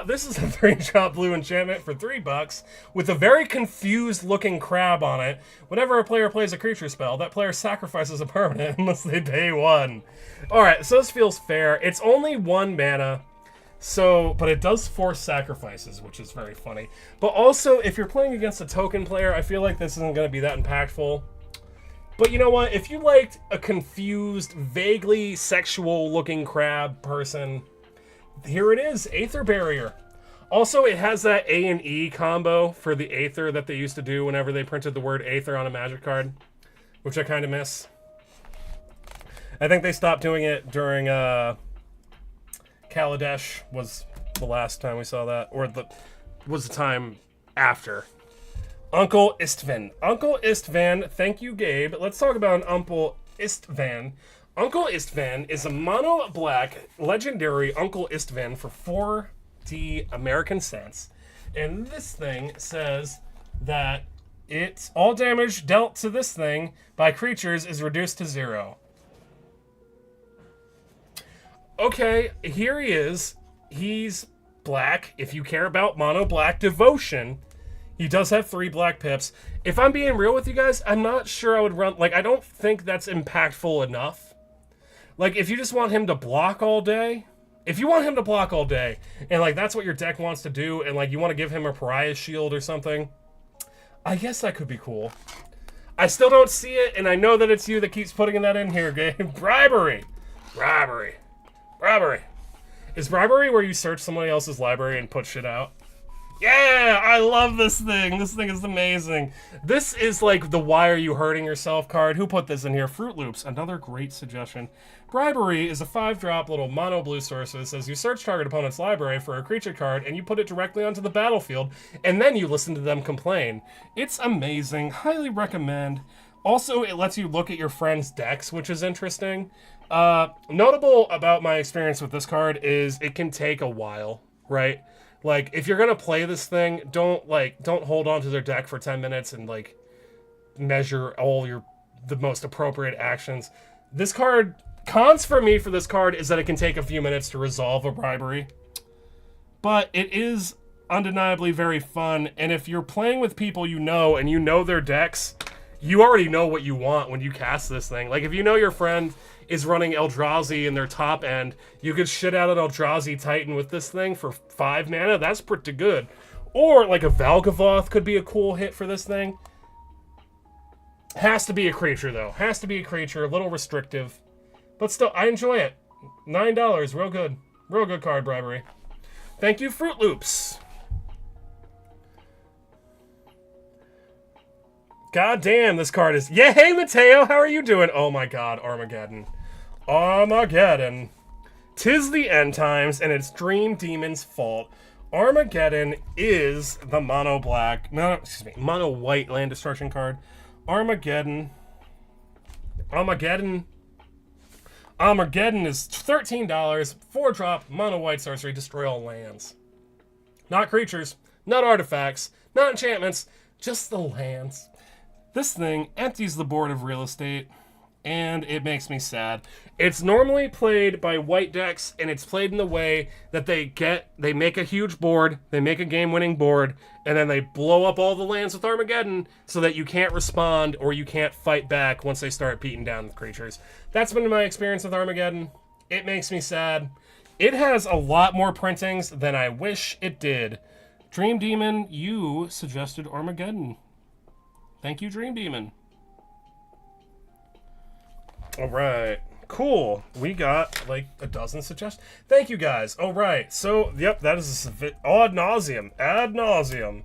S1: This is a 3-drop blue enchantment for $3 with a very confused looking crab on it. Whenever a player plays a creature spell, that player sacrifices a permanent unless they pay 1. Alright, so this feels fair. It's only 1 mana. So, but it does force sacrifices, which is very funny. But also, if you're playing against a token player, I feel like this isn't going to be that impactful. But you know what? If you liked a confused, vaguely sexual-looking crab person, here it is, Aether Barrier. Also, it has that A and E combo for the Aether that they used to do whenever they printed the word Aether on a Magic card, which I kind of miss. I think they stopped doing it during Kaladesh was the last time we saw that, or was the time after. Uncle Istvven. Uncle Istvven, thank you, Gabe. Let's talk about an Uncle Istvven. Uncle Istvven is a mono-black legendary Uncle Istvven for 4D American cents. And this thing says that it's all damage dealt to this thing by creatures is reduced to 0. Okay, here he is. He's black. If you care about mono-black devotion, he does have 3 black pips. If I'm being real with you guys, I'm not sure I would run... Like, I don't think that's impactful enough. Like, if you just want him to block all day... If you want him to block all day, and, like, that's what your deck wants to do, and, like, you want to give him a Pariah Shield or something, I guess that could be cool. I still don't see it, and I know that it's you that keeps putting that in here, Gabe. Bribery! Bribery. Bribery. Is Bribery where you search somebody else's library and put shit out? Yeah, I love this thing. This thing is amazing. This is like the Why Are You Hurting Yourself card. Who put this in here? Fruit Loops, another great suggestion. Bribery is a 5-drop little mono blue source that says you search target opponent's library for a creature card and you put it directly onto the battlefield and then you listen to them complain. It's amazing. Highly recommend. Also, it lets you look at your friends' decks, which is interesting. Notable about my experience with this card is it can take a while, right? Like, if you're gonna play this thing, don't hold on to their deck for 10 minutes and, like, measure all the most appropriate actions. This card, cons for me for this card is that it can take a few minutes to resolve a Bribery. But it is undeniably very fun, and if you're playing with people you know and you know their decks, you already know what you want when you cast this thing. Like, if you know your friend is running Eldrazi in their top end, you could shit out an Eldrazi Titan with this thing for 5 mana. That's pretty good. Or, like, a Valgavoth could be a cool hit for this thing. Has to be a creature, though. Has to be a creature. A little restrictive. But still, I enjoy it. $9. Real good. Real good card, Bribery. Thank you, Fruit Loops. God damn, this card is... Yeah, hey, Mateo, how are you doing? Oh my god, Armageddon. Armageddon. 'Tis the end times, and it's Dream Demon's fault. Armageddon is the mono-black... No, excuse me, mono-white land destruction card. Armageddon. Armageddon is $13, 4-drop, mono-white sorcery, destroy all lands. Not creatures, not artifacts, not enchantments, just the lands. This thing empties the board of real estate, and it makes me sad. It's normally played by white decks, and it's played in the way that they make a huge board, they make a game-winning board, and then they blow up all the lands with Armageddon so that you can't respond or you can't fight back once they start beating down the creatures. That's been my experience with Armageddon. It makes me sad. It has a lot more printings than I wish it did. Dream Demon, you suggested Armageddon. Thank you, Dream Demon. All right. Cool. We got, like, a dozen suggestions. Thank you, guys. All right. So, yep, that is ad nauseum. Ad nauseum.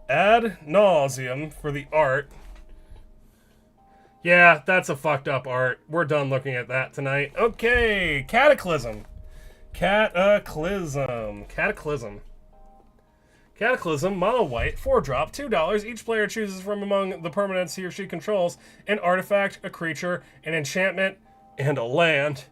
S1: Ad nauseum for the art. Yeah, that's a fucked up art. We're done looking at that tonight. Okay. Cataclysm. Cataclysm. Cataclysm, mono white, 4-drop, $2. Each player chooses from among the permanents he or she controls an artifact, a creature, an enchantment, and a land.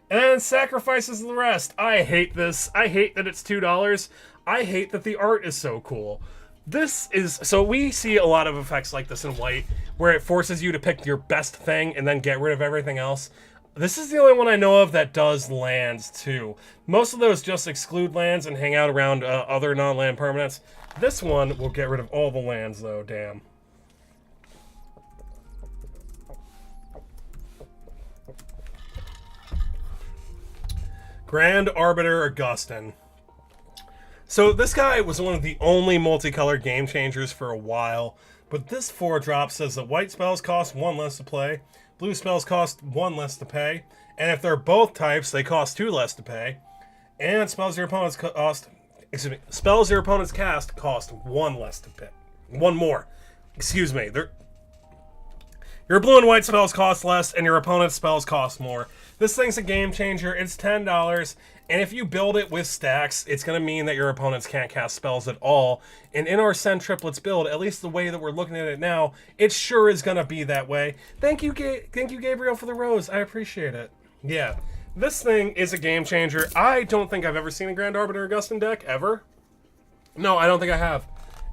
S1: And then sacrifices the rest. I hate this. I hate that it's $2. I hate that the art is so cool. This is, so we see a lot of effects like this in white, where it forces you to pick your best thing and then get rid of everything else. This is the only one I know of that does lands too. Most of those just exclude lands and hang out around other non-land permanents. This one will get rid of all the lands though, damn. Grand Arbiter Augustine. So this guy was one of the only multicolored game changers for a while, but this 4-drop says that white spells cost 1 less to play, blue spells cost 1 less to pay, and if they're both types, they cost 2 less to pay, and spells your opponents cast cost 1 less to pay. 1 more. Excuse me. Your blue and white spells cost less, and your opponent's spells cost more. This thing's a game changer. It's $10, and if you build it with stacks, it's going to mean that your opponents can't cast spells at all. And in our Send Triplets build, at least the way that we're looking at it now, it sure is going to be that way. Thank you, Gabriel, for the rose. I appreciate it. Yeah, this thing is a game changer. I don't think I've ever seen a Grand Arbiter Augustine deck, ever. No, I don't think I have.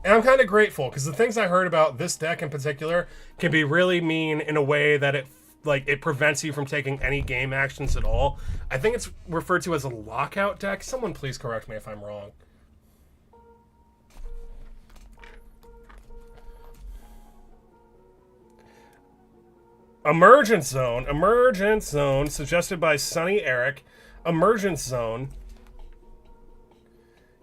S1: And I'm kind of grateful, because the things I heard about this deck in particular can be really mean in a way that it prevents you from taking any game actions at all. I think it's referred to as a lockout deck. Someone please correct me if I'm wrong. Emergence Zone, suggested by Sunny Eric. Emergence Zone.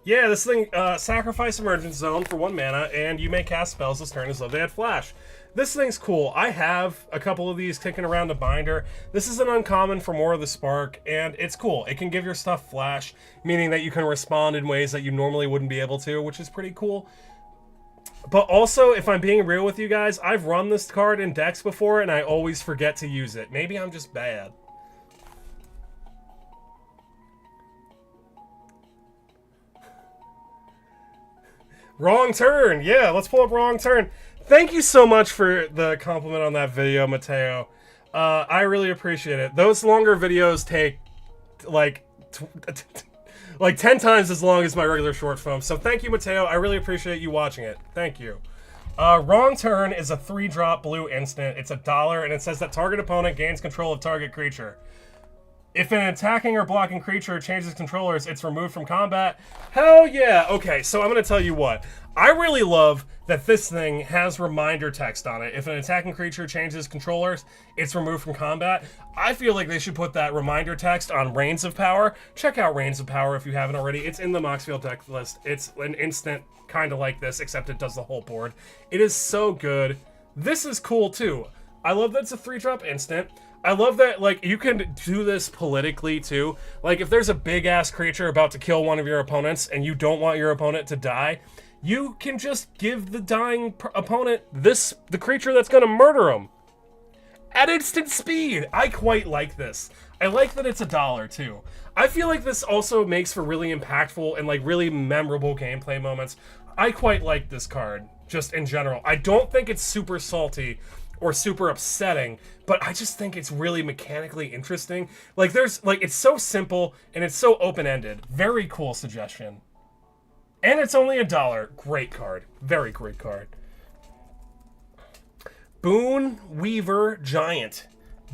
S1: Yeah, this thing, sacrifice Emergence Zone for 1 mana, and you may cast spells this turn as though they had flash. This thing's cool. I have a couple of these kicking around the binder. This is an uncommon for More of the Spark, and it's cool. It can give your stuff flash, meaning that you can respond in ways that you normally wouldn't be able to, which is pretty cool. But also, if I'm being real with you guys, I've run this card in decks before, and I always forget to use it. Maybe I'm just bad. Wrong Turn. Yeah, let's pull up Wrong Turn. Thank you so much for the compliment on that video, Mateo. I really appreciate it. Those longer videos take like 10 times as long as my regular short film. So thank you, Mateo. I really appreciate you watching it. Thank you. Wrong Turn is a 3-drop blue instant. It's $1, and it says that target opponent gains control of target creature. If an attacking or blocking creature changes controllers, it's removed from combat. Hell yeah! Okay, so I'm going to tell you what. I really love that this thing has reminder text on it. If an attacking creature changes controllers, it's removed from combat. I feel like they should put that reminder text on Reigns of Power. Check out Reigns of Power if you haven't already. It's in the Moxfield deck list. It's an instant kind of like this, except it does the whole board. It is so good. This is cool too. I love that it's a 3-drop instant. I love that, like, you can do this politically, too. Like, if there's a big-ass creature about to kill one of your opponents and you don't want your opponent to die, you can just give the dying opponent the creature that's going to murder him at instant speed. I quite like this. I like that it's $1, too. I feel like this also makes for really impactful and, like, really memorable gameplay moments. I quite like this card, just in general. I don't think it's super salty or super upsetting, but I just think it's really mechanically interesting. Like, it's so simple and it's so open-ended. Very cool suggestion. And it's only $1. Great card. Very great card. Boon Weaver Giant.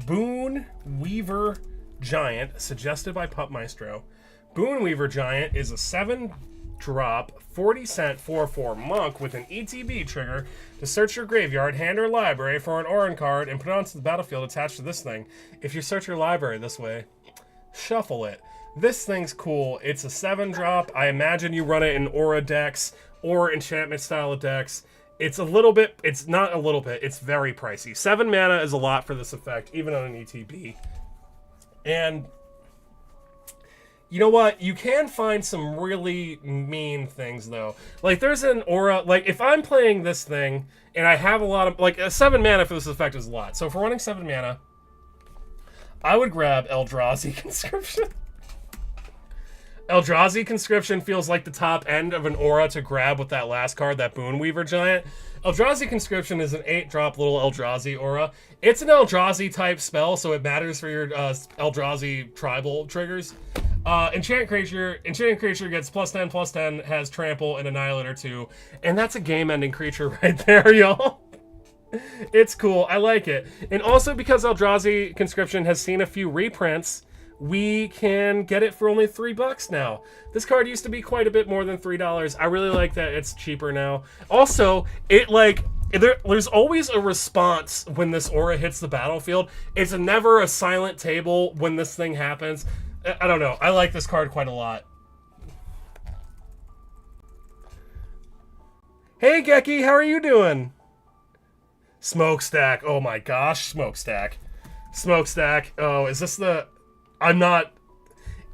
S1: Boon Weaver Giant, suggested by Pup Maestro. Boon Weaver Giant is a 7-drop, 40-cent 4/4 monk with an ETB trigger to search your graveyard, hand or library for an Oran card, and put it onto the battlefield attached to this thing. If you search your library this way, shuffle it. This thing's cool. It's a 7-drop. I imagine you run it in aura decks or enchantment style of decks. It's not a little bit, it's very pricey. 7 mana is a lot for this effect, even on an ETB. And you know what? You can find some really mean things, though. Like, there's an aura... Like, if I'm playing this thing, and I have a lot of... Like, 7 mana for this effect is a lot. So, if we're running 7 mana, I would grab Eldrazi Conscription. Eldrazi Conscription feels like the top end of an aura to grab with that last card, that Boon Weaver Giant. Eldrazi Conscription is an 8-drop little Eldrazi aura. It's an Eldrazi type spell, so it matters for your Eldrazi tribal triggers. Enchanted creature gets +10/+10, has trample and Annihilator 2, and that's a game-ending creature right there, y'all. It's cool. I like it. And also because Eldrazi Conscription has seen a few reprints, we can get it for only $3 now. This card used to be quite a bit more than $3. I really like that it's cheaper now. Also, there's always a response when this aura hits the battlefield. It's never a silent table when this thing happens. I don't know. I like this card quite a lot. Hey, Geki, how are you doing? Smokestack. Oh my gosh, Smokestack. Smokestack. Oh, is this the... I'm not...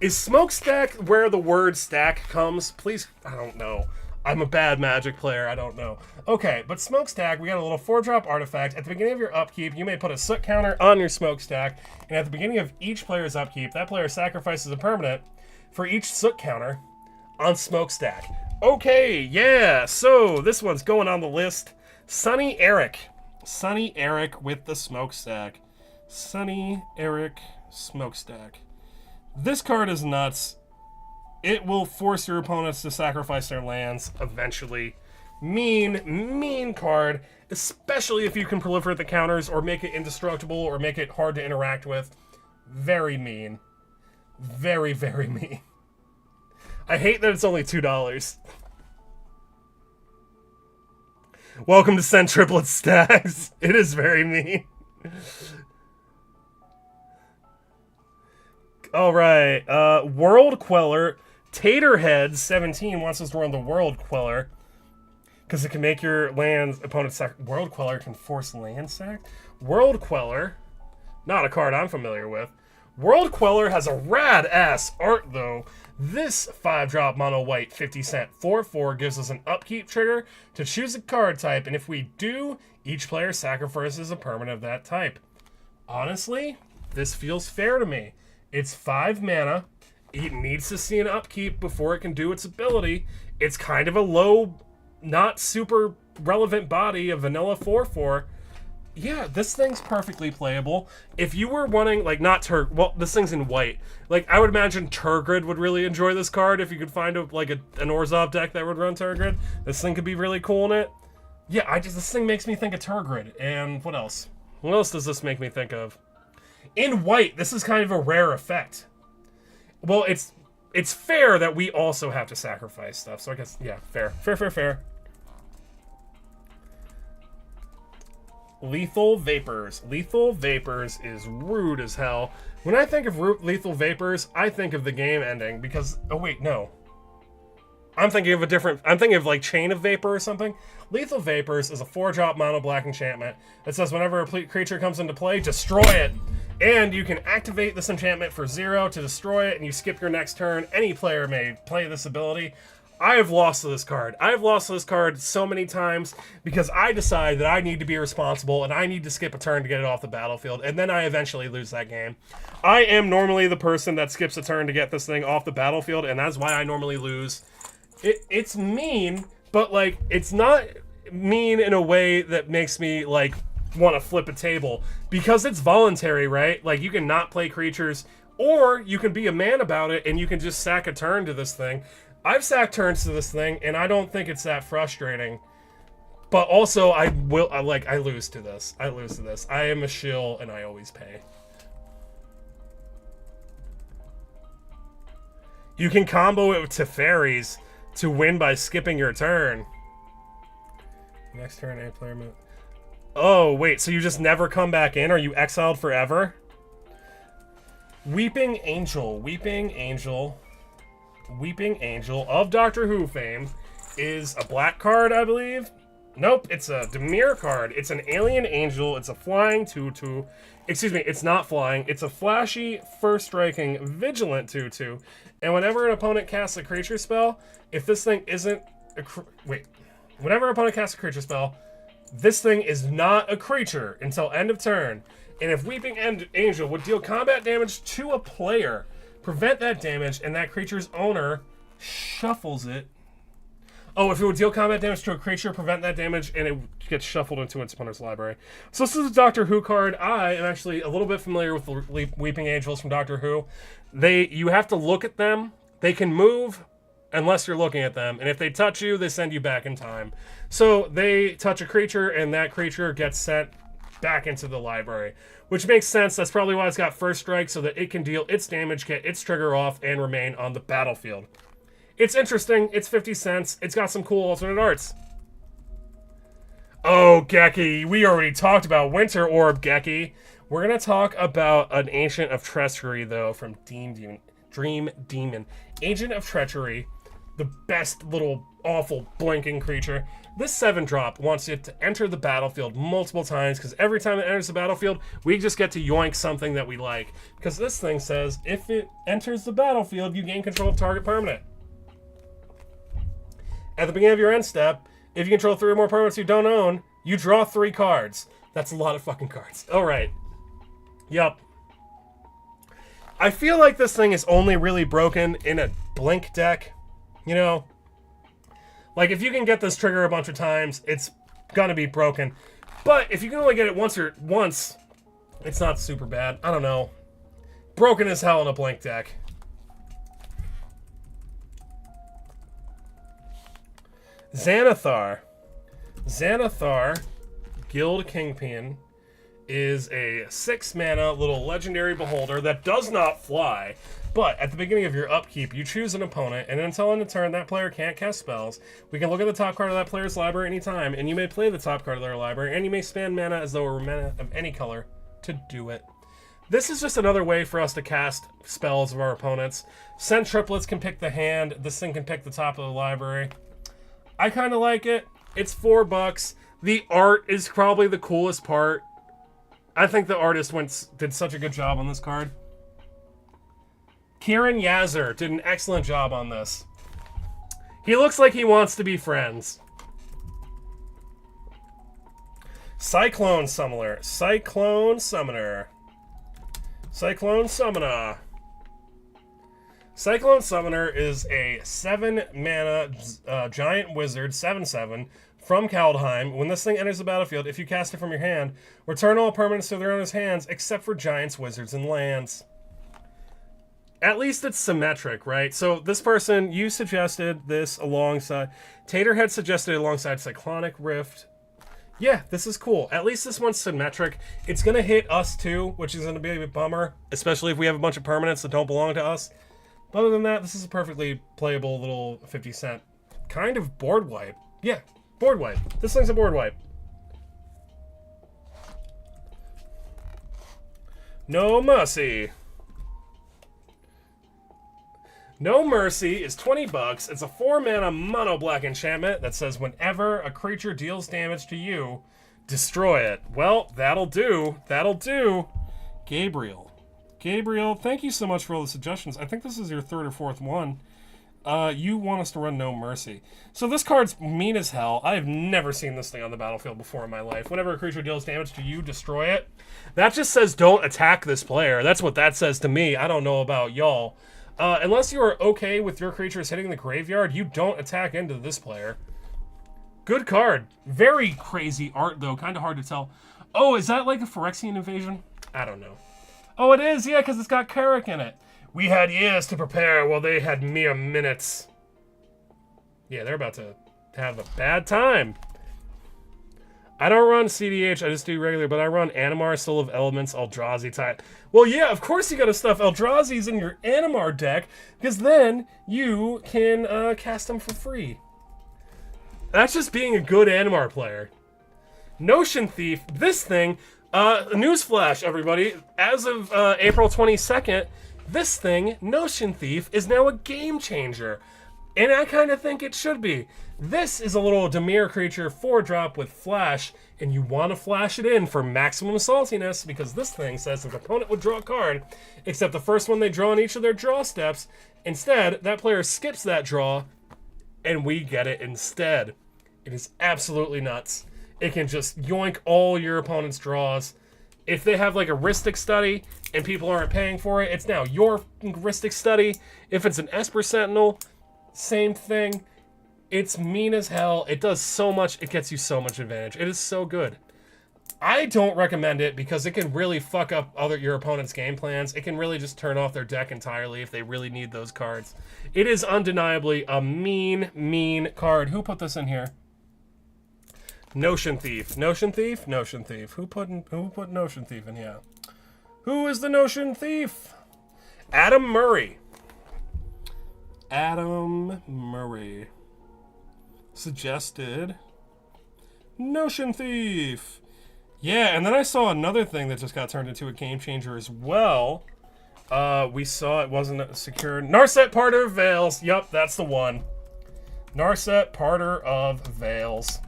S1: Is Smokestack where the word stack comes? Please, I don't know. I'm a bad Magic player, I don't know. Okay, but Smokestack, we got a little 4-drop artifact. At the beginning of your upkeep, you may put a soot counter on your Smokestack, and at the beginning of each player's upkeep, that player sacrifices a permanent for each soot counter on Smokestack. Okay, yeah, so this one's going on the list. Sunny Eric. Sunny Eric with the Smokestack. Sunny Eric Smokestack. This card is nuts. It will force your opponents to sacrifice their lands eventually. Mean card, especially if you can proliferate the counters or make it indestructible or make it hard to interact with. Very mean. Very, very mean. I hate that it's only $2. Welcome to Send Triplet Stacks. It is very mean. Alright, World Queller. Taterhead17 wants us to run the World Queller. Because it can make your land's opponent sack. World Queller can force land sack? World Queller. Not a card I'm familiar with. World Queller has a rad-ass art, though. This 5-drop mono white 50-cent 4/4 gives us an upkeep trigger to choose a card type, and if we do, each player sacrifices a permanent of that type. Honestly, this feels fair to me. It's 5 mana. It needs to see an upkeep before it can do its ability. It's kind of a low, not super relevant body, a vanilla 4/4. Yeah, this thing's perfectly playable. If you were wanting, like, well, this thing's in white. Like, I would imagine Turgid would really enjoy this card if you could find, an Orzov deck that would run Turgid. This thing could be really cool in it. Yeah, this thing makes me think of Turgid. And what else? What else does this make me think of? In white, this is kind of a rare effect. Well, it's fair that we also have to sacrifice stuff. So I guess, yeah, fair. Fair. Lethal Vapors. Lethal Vapors is rude as hell. When I think of Lethal Vapors, I think of the game ending because... Oh, wait, no. I'm thinking of like Chain of Vapor or something. Lethal Vapors is a 4-drop mono black enchantment that says whenever a creature comes into play, destroy it. And you can activate this enchantment for 0 to destroy it, and you skip your next turn. Any player may play this ability. I have lost to this card. I have lost to this card so many times because I decide that I need to be responsible and I need to skip a turn to get it off the battlefield, and then I eventually lose that game. I am normally the person that skips a turn to get this thing off the battlefield, and that's why I normally lose. It's mean, but, like, it's not mean in a way that makes me, like, want to flip a table. Because it's voluntary, right? Like, you can not play creatures, or you can be a man about it and you can just sack a turn to this thing. I've sacked turns to this thing, and I don't think it's that frustrating. But also, I lose to this. I am a shill, and I always pay. You can combo it with Teferis to win by skipping your turn. Next turn, a player move. Oh, wait, so you just never come back in? Are you exiled forever? Weeping Angel of Doctor Who fame is a black card, I believe. Nope, it's a Dimir card. It's an alien angel. It's a flying 2/2. Excuse me, it's not flying. It's a flashy, first striking, vigilant 2/2. And whenever an opponent casts a creature spell, if this thing isn't whenever an opponent casts a creature spell, this thing is not a creature until end of turn. And if Weeping Angel would deal combat damage to a player, prevent that damage, and that creature's owner shuffles it. Oh, if it would deal combat damage to a creature, prevent that damage, and it gets shuffled into its opponent's library. So this is a Doctor Who card. I am actually a little bit familiar with the Weeping Angels from Doctor Who. You have to look at them. They can move unless you're looking at them, and if they touch you, they send you back in time. So they touch a creature, and that creature gets sent back into the library, which makes sense. That's probably why it's got first strike, so that it can deal its damage, get its trigger off, and remain on the battlefield. It's interesting. It's 50 cents. It's got some cool alternate arts. Oh, Geki. We already talked about Winter Orb, Geki. We're going to talk about an Ancient of Treachery, though, from Dream Demon. Agent of Treachery, the best little awful blinking creature. This 7-drop wants it to enter the battlefield multiple times, because every time it enters the battlefield, we just get to yoink something that we like. Because this thing says, if it enters the battlefield, you gain control of target permanent. At the beginning of your end step, if you control 3 or more permanents you don't own, you draw 3 cards. That's a lot of fucking cards. Alright. Yup. I feel like this thing is only really broken in a blink deck. You know? Like, if you can get this trigger a bunch of times, it's gonna be broken. But if you can only get it once, it's not super bad. I don't know. Broken as hell in a blink deck. Zanithar Guild Kingpin is a 6-mana little legendary beholder that does not fly, but at the beginning of your upkeep, you choose an opponent, and until end of turn, that player can't cast spells. We can look at the top card of that player's library anytime, and you may play the top card of their library, and you may spend mana as though it were mana of any color to do it. This is just another way for us to cast spells of our opponents. Send triplets can pick the hand. This thing can pick the top of the library. I kind of like it. It's $4. The art is probably the coolest part. I think the artist did such a good job on this card. Kieran Yazzer did an excellent job on this. He looks like he wants to be friends. Cyclone Summoner. Cyclone Summoner. Cyclone Summoner. Cyclone Summoner is a 7-mana giant wizard, 7/7, from Kaldheim. When this thing enters the battlefield, if you cast it from your hand, return all permanents to their owner's hands, except for giants, wizards, and lands. At least it's symmetric, right? So this person, you suggested this alongside... Taterhead suggested it alongside Cyclonic Rift. Yeah, this is cool. At least this one's symmetric. It's going to hit us too, which is going to be a bit bummer, especially if we have a bunch of permanents that don't belong to us. But other than that, this is a perfectly playable little 50-cent kind of board wipe. Yeah, board wipe. This thing's a board wipe. No Mercy. No Mercy is $20. It's a 4-mana mono black enchantment that says whenever a creature deals damage to you, destroy it. Well, that'll do. That'll do. Gabriel, thank you so much for all the suggestions. I think this is your 3rd or 4th one. You want us to run No Mercy. So this card's mean as hell. I have never seen this thing on the battlefield before in my life. Whenever a creature deals damage to you, destroy it. That just says don't attack this player. That's what that says to me. I don't know about y'all. Unless you are okay with your creatures hitting the graveyard, you don't attack into this player. Good card. Very crazy art, though. Kind of hard to tell. Oh, is that like a Phyrexian invasion? I don't know. Oh, it is, yeah, because it's got Carrick in it. We had years to prepare while they had mere minutes. Yeah, they're about to have a bad time. I don't run CDH, I just do regular, but I run Animar, Soul of Elements, Eldrazi type. Well, yeah, of course you gotta stuff Eldrazi's in your Animar deck, because then you can cast them for free. That's just being a good Animar player. Notion Thief, this thing... newsflash, everybody. As of April 22nd, this thing, Notion Thief, is now a game changer. And I kind of think it should be. This is a little Dimir creature, 4-drop with flash, and you want to flash it in for maximum saltiness, because this thing says if an opponent would draw a card, except the first one they draw in each of their draw steps, instead, that player skips that draw, and we get it instead. It is absolutely nuts. It can just yoink all your opponent's draws. If they have like a Rhystic Study and people aren't paying for it, it's now your Rhystic Study. If it's an Esper Sentinel, same thing. It's mean as hell. It does so much. It gets you so much advantage. It is so good. I don't recommend it because it can really fuck up your opponent's game plans. It can really just turn off their deck entirely if they really need those cards. It is undeniably a mean, mean card. Who put this in here? Notion Thief. Notion Thief? Notion Thief. Who put Notion Thief in here? Who is the Notion Thief? Adam Murray. Adam Murray. Suggested Notion Thief. Yeah, and then I saw another thing that just got turned into a game changer as well. We saw it wasn't secure. Narset Parter of Veils. Yup, that's the one. Narset Parter of Veils.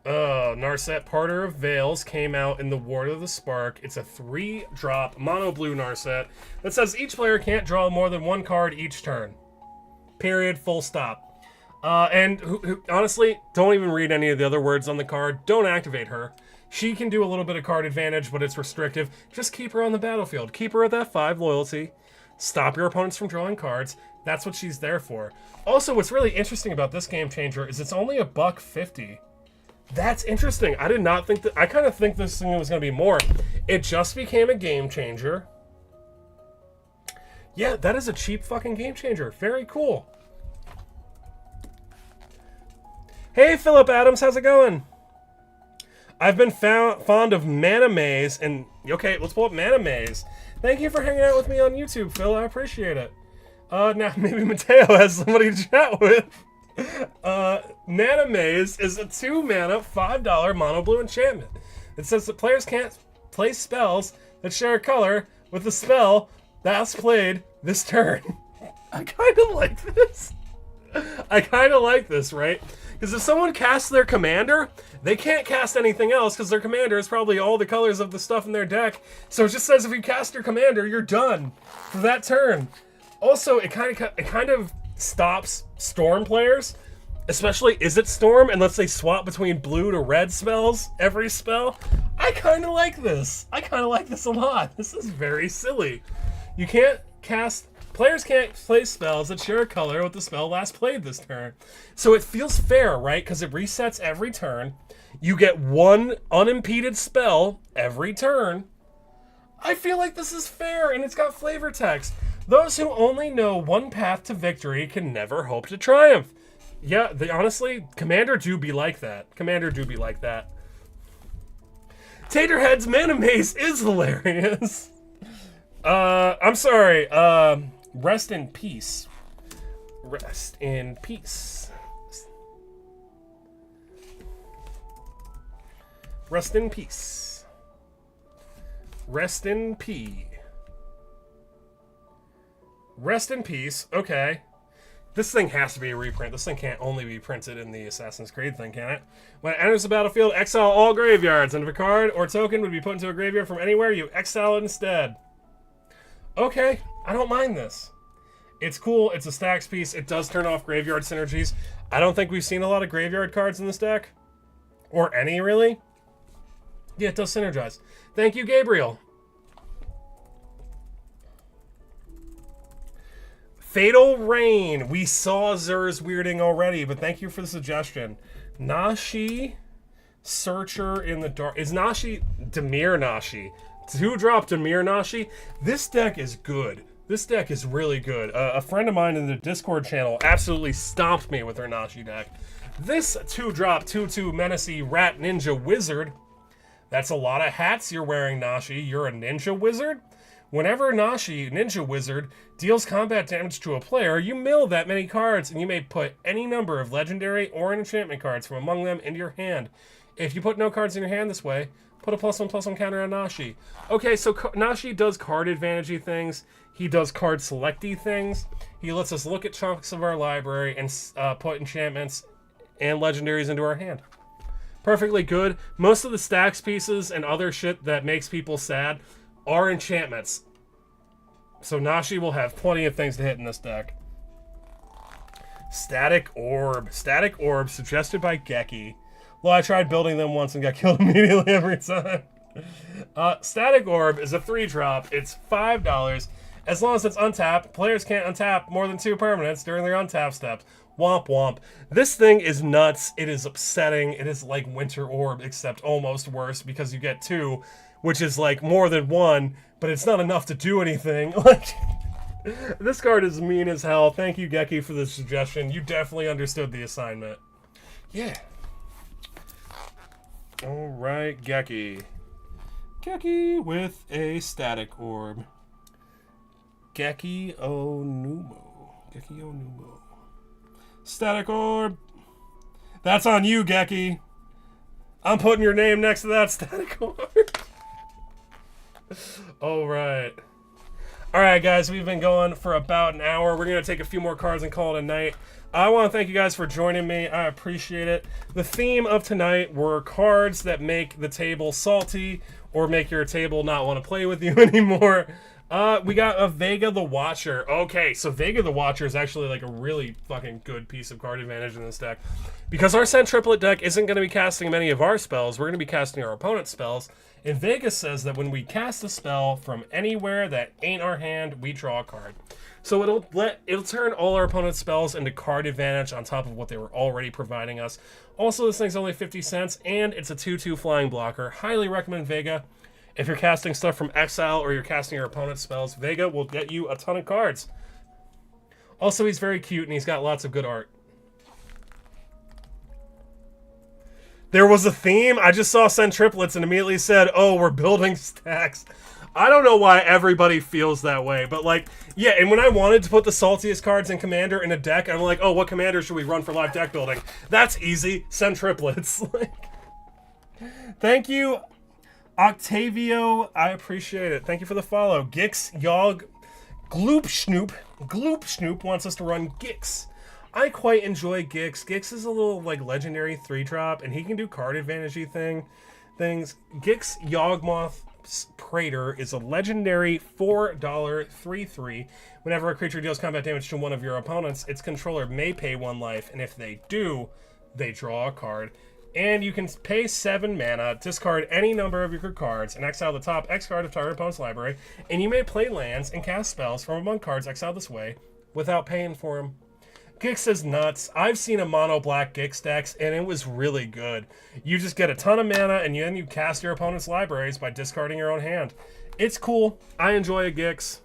S1: Narset Parter of Veils came out in the Ward of the Spark. It's a 3-drop mono blue Narset that says each player can't draw more than one card each turn. Period. Full stop. And honestly, don't even read any of the other words on the card. Don't activate her. She can do a little bit of card advantage, but it's restrictive. Just keep her on the battlefield. Keep her at that 5 loyalty. Stop your opponents from drawing cards. That's what she's there for. Also, what's really interesting about this game changer is it's only $150. That's interesting. I did not think that. I kind of think this thing was going to be more. It just became a game changer. Yeah, that is a cheap fucking game changer. Very cool. Hey, Philip Adams, how's it going? I've been fond of Mana Maze, and okay, let's pull up Mana Maze. Thank you for hanging out with me on YouTube, Phil. I appreciate it. Now maybe Mateo has somebody to chat with. Mana Maze is a 2-mana, $5 mono blue enchantment. It says that players can't play spells that share a color with the spell that's played this turn. I kind of like this. I kind of like this, right? Because if someone casts their commander, they can't cast anything else because their commander is probably all the colors of the stuff in their deck. So it just says if you cast your commander, you're done for that turn. Also, it kind of stops Storm players, especially Is It Storm, and let's say swap between blue to red spells every spell. I kind of like this. I kind of like this a lot. This is very silly. You can't cast... Players can't play spells that share a color with the spell last played this turn. So it feels fair, right? Because it resets every turn. You get one unimpeded spell every turn. I feel like this is fair, and it's got flavor text. Those who only know one path to victory can never hope to triumph. Yeah, honestly, Commander do be like that. Commander do be like that. Taterhead's Mana Maze is hilarious. I'm sorry. Rest in peace. Rest in peace. Rest in peace. Rest in peace. Rest in peace. Okay. This thing has to be a reprint. This thing can't only be printed in the Assassin's Creed thing, can it? When it enters the battlefield, exile all graveyards, and if a card or token would be put into a graveyard from anywhere, you exile it instead. Okay, I don't mind this. It's cool. It's a stacks piece. It does turn off graveyard synergies. I don't think we've seen a lot of graveyard cards in this deck. Or any, really. Yeah, it does synergize. Thank you, Gabriel. Fatal Rain. We saw Zurs Weirding already, but thank you for the suggestion. Nashi, Searcher in the Dark. Is Nashi Dimir Nashi? 2-drop Dimir Nashi. This deck is good. This deck is really good. A friend of mine in the Discord channel absolutely stomped me with her Nashi deck. This 2-drop 2/2 Menacey Rat Ninja Wizard. That's a lot of hats you're wearing, Nashi. You're a ninja wizard? Whenever Nashi, Ninja Wizard, deals combat damage to a player, you mill that many cards, and you may put any number of legendary or enchantment cards from among them into your hand. If you put no cards in your hand this way, put a +1/+1 counter on Nashi. Okay, so Nashi does card advantage-y things. He does card select-y things. He lets us look at chunks of our library and put enchantments and legendaries into our hand. Perfectly good. Most of the stacks pieces and other shit that makes people sad are enchantments. So Nashi will have plenty of things to hit in this deck. Static Orb. Static Orb, suggested by Geki. Well, I tried building them once and got killed immediately every time. Static Orb is a 3-drop. It's $5. As long as it's untapped, players can't untap more than 2 permanents during their untap steps. Womp womp. This thing is nuts. It is upsetting. It is like Winter Orb, except almost worse because you get 2, which is like more than 1, but it's not enough to do anything. Like, this card is mean as hell. Thank you, Geki, for the suggestion. You definitely understood the assignment. Yeah. Alright, Geki. Geki with a static orb. Geki Onumo. Geki Onumo. Static orb. That's on you, Geki. I'm putting your name next to that static orb. Alright. Alright, guys, we've been going for about an hour. We're going to take a few more cards and call it a night. I want to thank you guys for joining me. I appreciate it. The theme of tonight were cards that make the table salty or make your table not want to play with you anymore. We got a Vega the Watcher. Okay, so Vega the Watcher is actually like a really fucking good piece of card advantage in this deck. Because our Sand Triplet deck isn't going to be casting many of our spells, we're going to be casting our opponent's spells. And Vega says that when we cast a spell from anywhere that ain't our hand, we draw a card. So it'll turn all our opponent's spells into card advantage on top of what they were already providing us. Also, this thing's only 50 cents, and it's a 2/2 flying blocker. Highly recommend Vega. If you're casting stuff from exile or you're casting your opponent's spells, Vega will get you a ton of cards. Also, he's very cute and he's got lots of good art. There was a theme. I just saw Send Triplets and immediately said, oh, we're building stacks. I don't know why everybody feels that way, but like, yeah, and when I wanted to put the saltiest cards in Commander in a deck, I'm like, oh, what Commander should we run for live deck building? That's easy. Send Triplets. Like, thank you, Octavio. I appreciate it. Thank you for the follow. Gix Yog Gloop Schnoop wants us to run Gix. I quite enjoy Gix. Gix is a little like legendary 3-drop, and he can do card advantage-y things. Gix Yawgmoth Praetor is a legendary $4 3/3. Whenever a creature deals combat damage to one of your opponents, its controller may pay 1 life, and if they do, they draw a card. And you can pay 7 mana, discard any number of your cards, and exile the top X card of target opponent's library, and you may play lands and cast spells from among cards exiled this way without paying for them. Gix is nuts. I've seen a mono black Gix decks, and it was really good. You just get a ton of mana, and then you cast your opponent's libraries by discarding your own hand. It's cool. I enjoy a Gix.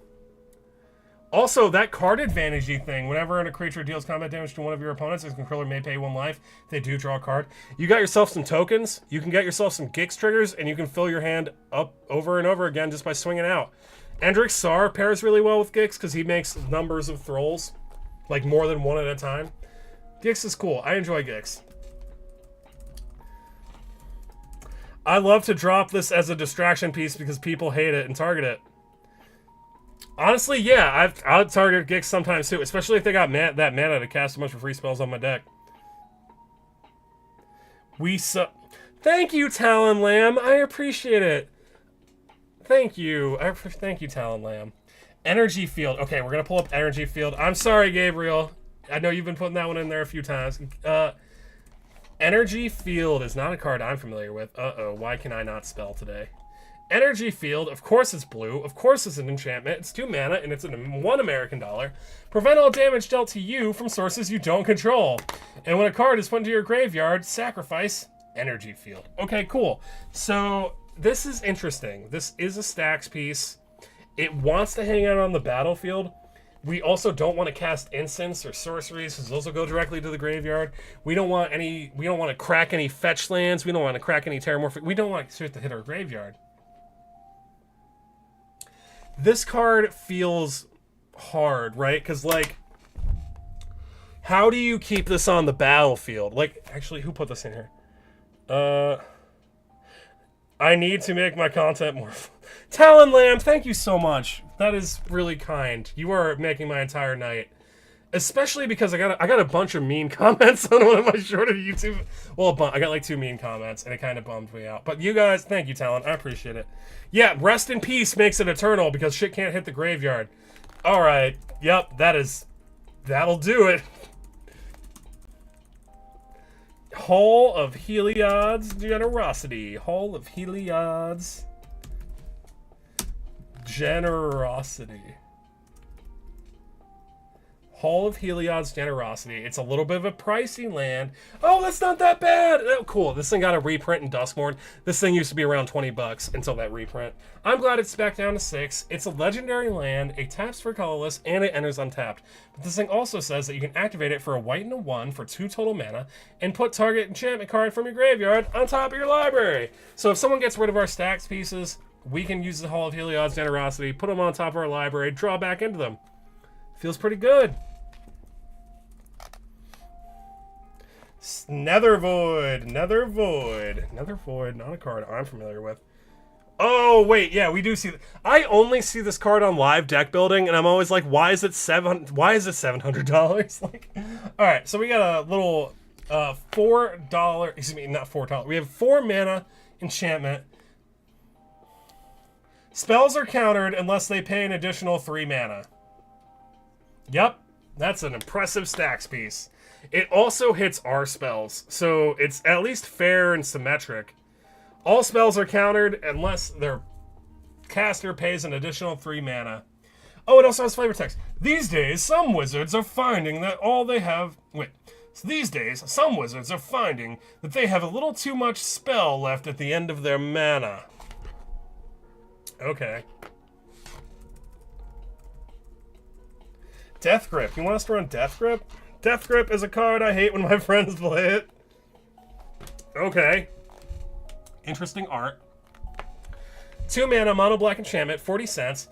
S1: Also, that card advantage-y thing, whenever a creature deals combat damage to one of your opponents, its controller may pay 1 life. They do draw a card. You got yourself some tokens, you can get yourself some Gix triggers, and you can fill your hand up over and over again just by swinging out. Endrick Sar pairs really well with Gix because he makes numbers of thralls. Like more than 1 at a time. Gix is cool. I enjoy Gix. I love to drop this as a distraction piece because people hate it and target it. Honestly, yeah, I'll target Gix sometimes too, especially if they got that mana to cast a bunch of free spells on my deck. Thank you, Talon Lamb. I appreciate it. Thank you. Thank you, Talon Lamb. Energy Field. Okay, we're going to pull up Energy Field. I'm sorry, Gabriel. I know you've been putting that one in there a few times. Energy Field is not a card I'm familiar with. Uh-oh, why can I not spell today? Energy Field, of course it's blue. Of course it's an enchantment. It's 2 mana, and it's $1 American dollar. Prevent all damage dealt to you from sources you don't control. And when a card is put into your graveyard, sacrifice Energy Field. Okay, cool. So, this is interesting. This is a stacks piece. It wants to hang out on the battlefield. We also don't want to cast instants or sorceries, because those will go directly to the graveyard. We don't want to crack any fetch lands. We don't want to crack any terramorphic. We don't want to hit our graveyard. This card feels hard, right? Because, like, how do you keep this on the battlefield? Like, actually, who put this in here? I need to make my content more Talon Lamb, thank you so much. That is really kind. You are making my entire night. Especially because I got a bunch of mean comments on one of my shorter YouTube. Well, I got like 2 mean comments, and it kind of bummed me out. But you guys, thank you, Talon. I appreciate it. Yeah, rest in peace makes it eternal because shit can't hit the graveyard. All right. Yep, that'll do it. Hall of Heliod's Generosity. Hall of Heliod's Generosity. Hall of Heliod's Generosity. It's a little bit of a pricey land. Oh, that's not that bad. Oh, cool. This thing got a reprint in Duskmourn. This thing used to be around 20 bucks until that reprint. I'm glad it's back down to 6. It's a legendary land. It taps for colorless and it enters untapped. But this thing also says that you can activate it for a white and a 1 for 2 total mana and put target enchantment card from your graveyard on top of your library. So if someone gets rid of our stacks pieces, we can use the Hall of Heliod's Generosity, put them on top of our library, draw back into them. Feels pretty good. Nether Void, not a card I'm familiar with. Oh wait, yeah, we do see. I only see this card on live deck building, and I'm always like, why is it $700? Like, all right, so we got a little $4. Excuse me, not $4. We have 4 mana enchantment. Spells are countered unless they pay an additional 3 mana. Yep, that's an impressive stacks piece. It also hits our spells, so it's at least fair and symmetric. All spells are countered unless their caster pays an additional 3 mana. Oh, it also has flavor text. These days, some wizards are finding that some wizards are finding that they have a little too much spell left at the end of their mana. Okay. Death Grip. You want us to run Death Grip? Death Grip is a card I hate when my friends play it. Okay. Interesting art. 2 mana, mono black enchantment, 40 cents.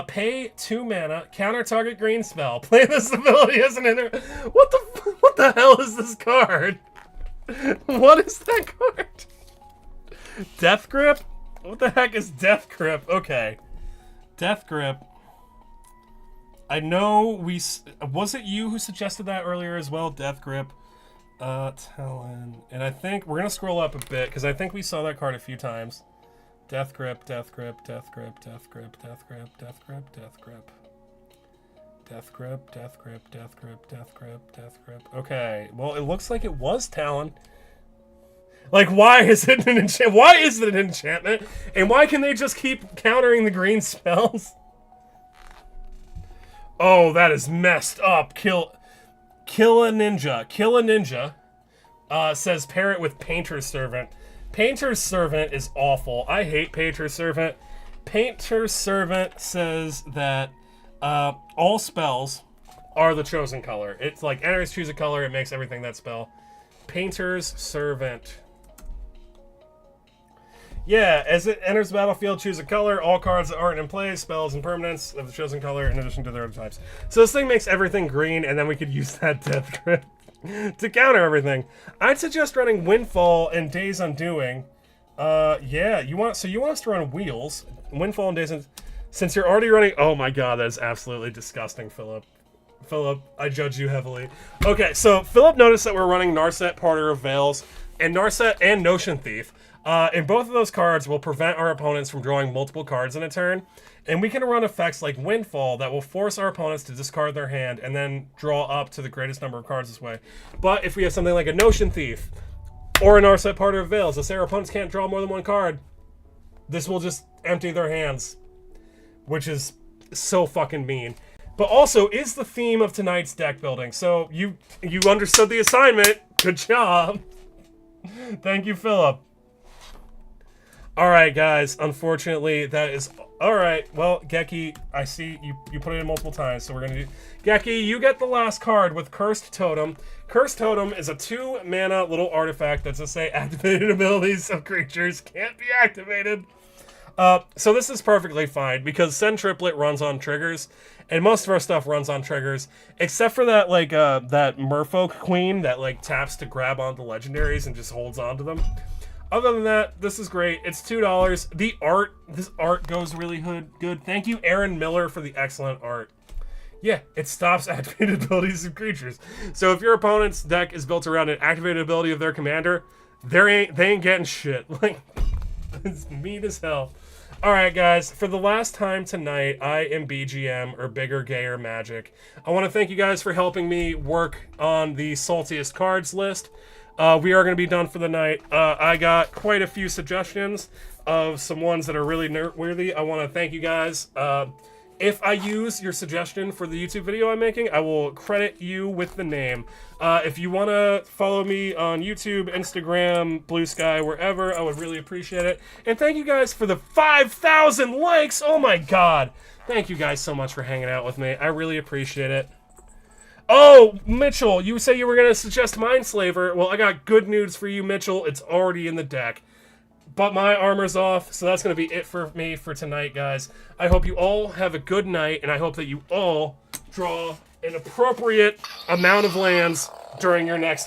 S1: Pay 2 mana, counter target green spell. Play this ability as an enter. What the hell is this card? What is that card? Death Grip? What the heck is Death Grip? Okay. Death Grip. I know was it you who suggested that earlier as well? Death Grip. Talon. And I think we're going to scroll up a bit because I think we saw that card a few times. Death Grip, Death Grip, Death Grip, Death Grip, Death Grip, Death Grip, Death Grip. Death Grip, Death Grip, Death Grip, Death Grip, Death Grip. Okay, well, it looks like it was Talon. Like, why is it an enchantment? Why is it an enchantment? And why can they just keep countering the green spells? Oh, that is messed up. Kill a Ninja. Says pair it with Painter's Servant. Painter's Servant is awful. I hate Painter's Servant. Painter's Servant says that all spells are the chosen color. It's like enters, choose a color, it makes everything that spell. Painter's Servant. Yeah, as it enters the battlefield, choose a color. All cards that aren't in play, spells, and permanents of the chosen color in addition to their other types. So this thing makes everything green, and then we could use that Death Grip to counter everything. I'd suggest running Windfall and Days Undoing. Yeah, you want us to run Wheels, Windfall and Days Undoing. Since you're already running... Oh my god, that is absolutely disgusting, Philip. Philip, I judge you heavily. Okay, so Philip noticed that we're running Narset, Parter of Veils, and Narset and Notion Thief. And both of those cards will prevent our opponents from drawing multiple cards in a turn. And we can run effects like Windfall that will force our opponents to discard their hand and then draw up to the greatest number of cards this way. But if we have something like a Notion Thief or an Narset Parter of Veils, let's say our opponents can't draw more than 1 card, this will just empty their hands, which is so fucking mean. But also is the theme of tonight's deck building. So you understood the assignment. Good job. Thank you, Philip. Alright, guys. Unfortunately, that is... Alright, well, Geki, I see you put it in multiple times, so we're going to do... Geki, you get the last card with Cursed Totem. Cursed Totem is a 2-mana little artifact that says, say, activated abilities of creatures can't be activated. So this is perfectly fine, because Send Triplet runs on triggers, and most of our stuff runs on triggers, except for that, like, that Merfolk Queen that, like, taps to grab onto legendaries and just holds onto them. Other than that, this is great. It's $2. This art goes really good. Thank you, Aaron Miller, for the excellent art. Yeah, it stops activated abilities of creatures. So if your opponent's deck is built around an activated ability of their commander, they ain't getting shit. Like, it's mean as hell. Alright, guys, for the last time tonight, I am BGM, or Bigger, Gayer Magic. I want to thank you guys for helping me work on the Saltiest cards list. We are going to be done for the night. I got quite a few suggestions of some ones that are really noteworthy. I want to thank you guys. if I use your suggestion for the YouTube video I'm making, I will credit you with the name. If you want to follow me on YouTube, Instagram, Blue Sky, wherever, I would really appreciate it. And thank you guys for the 5,000 likes. Oh my god. Thank you guys so much for hanging out with me. I really appreciate it. Oh, Mitchell, you say you were going to suggest Mindslaver. Well, I got good news for you, Mitchell. It's already in the deck. But my armor's off, so that's going to be it for me for tonight, guys. I hope you all have a good night, and I hope that you all draw an appropriate amount of lands during your next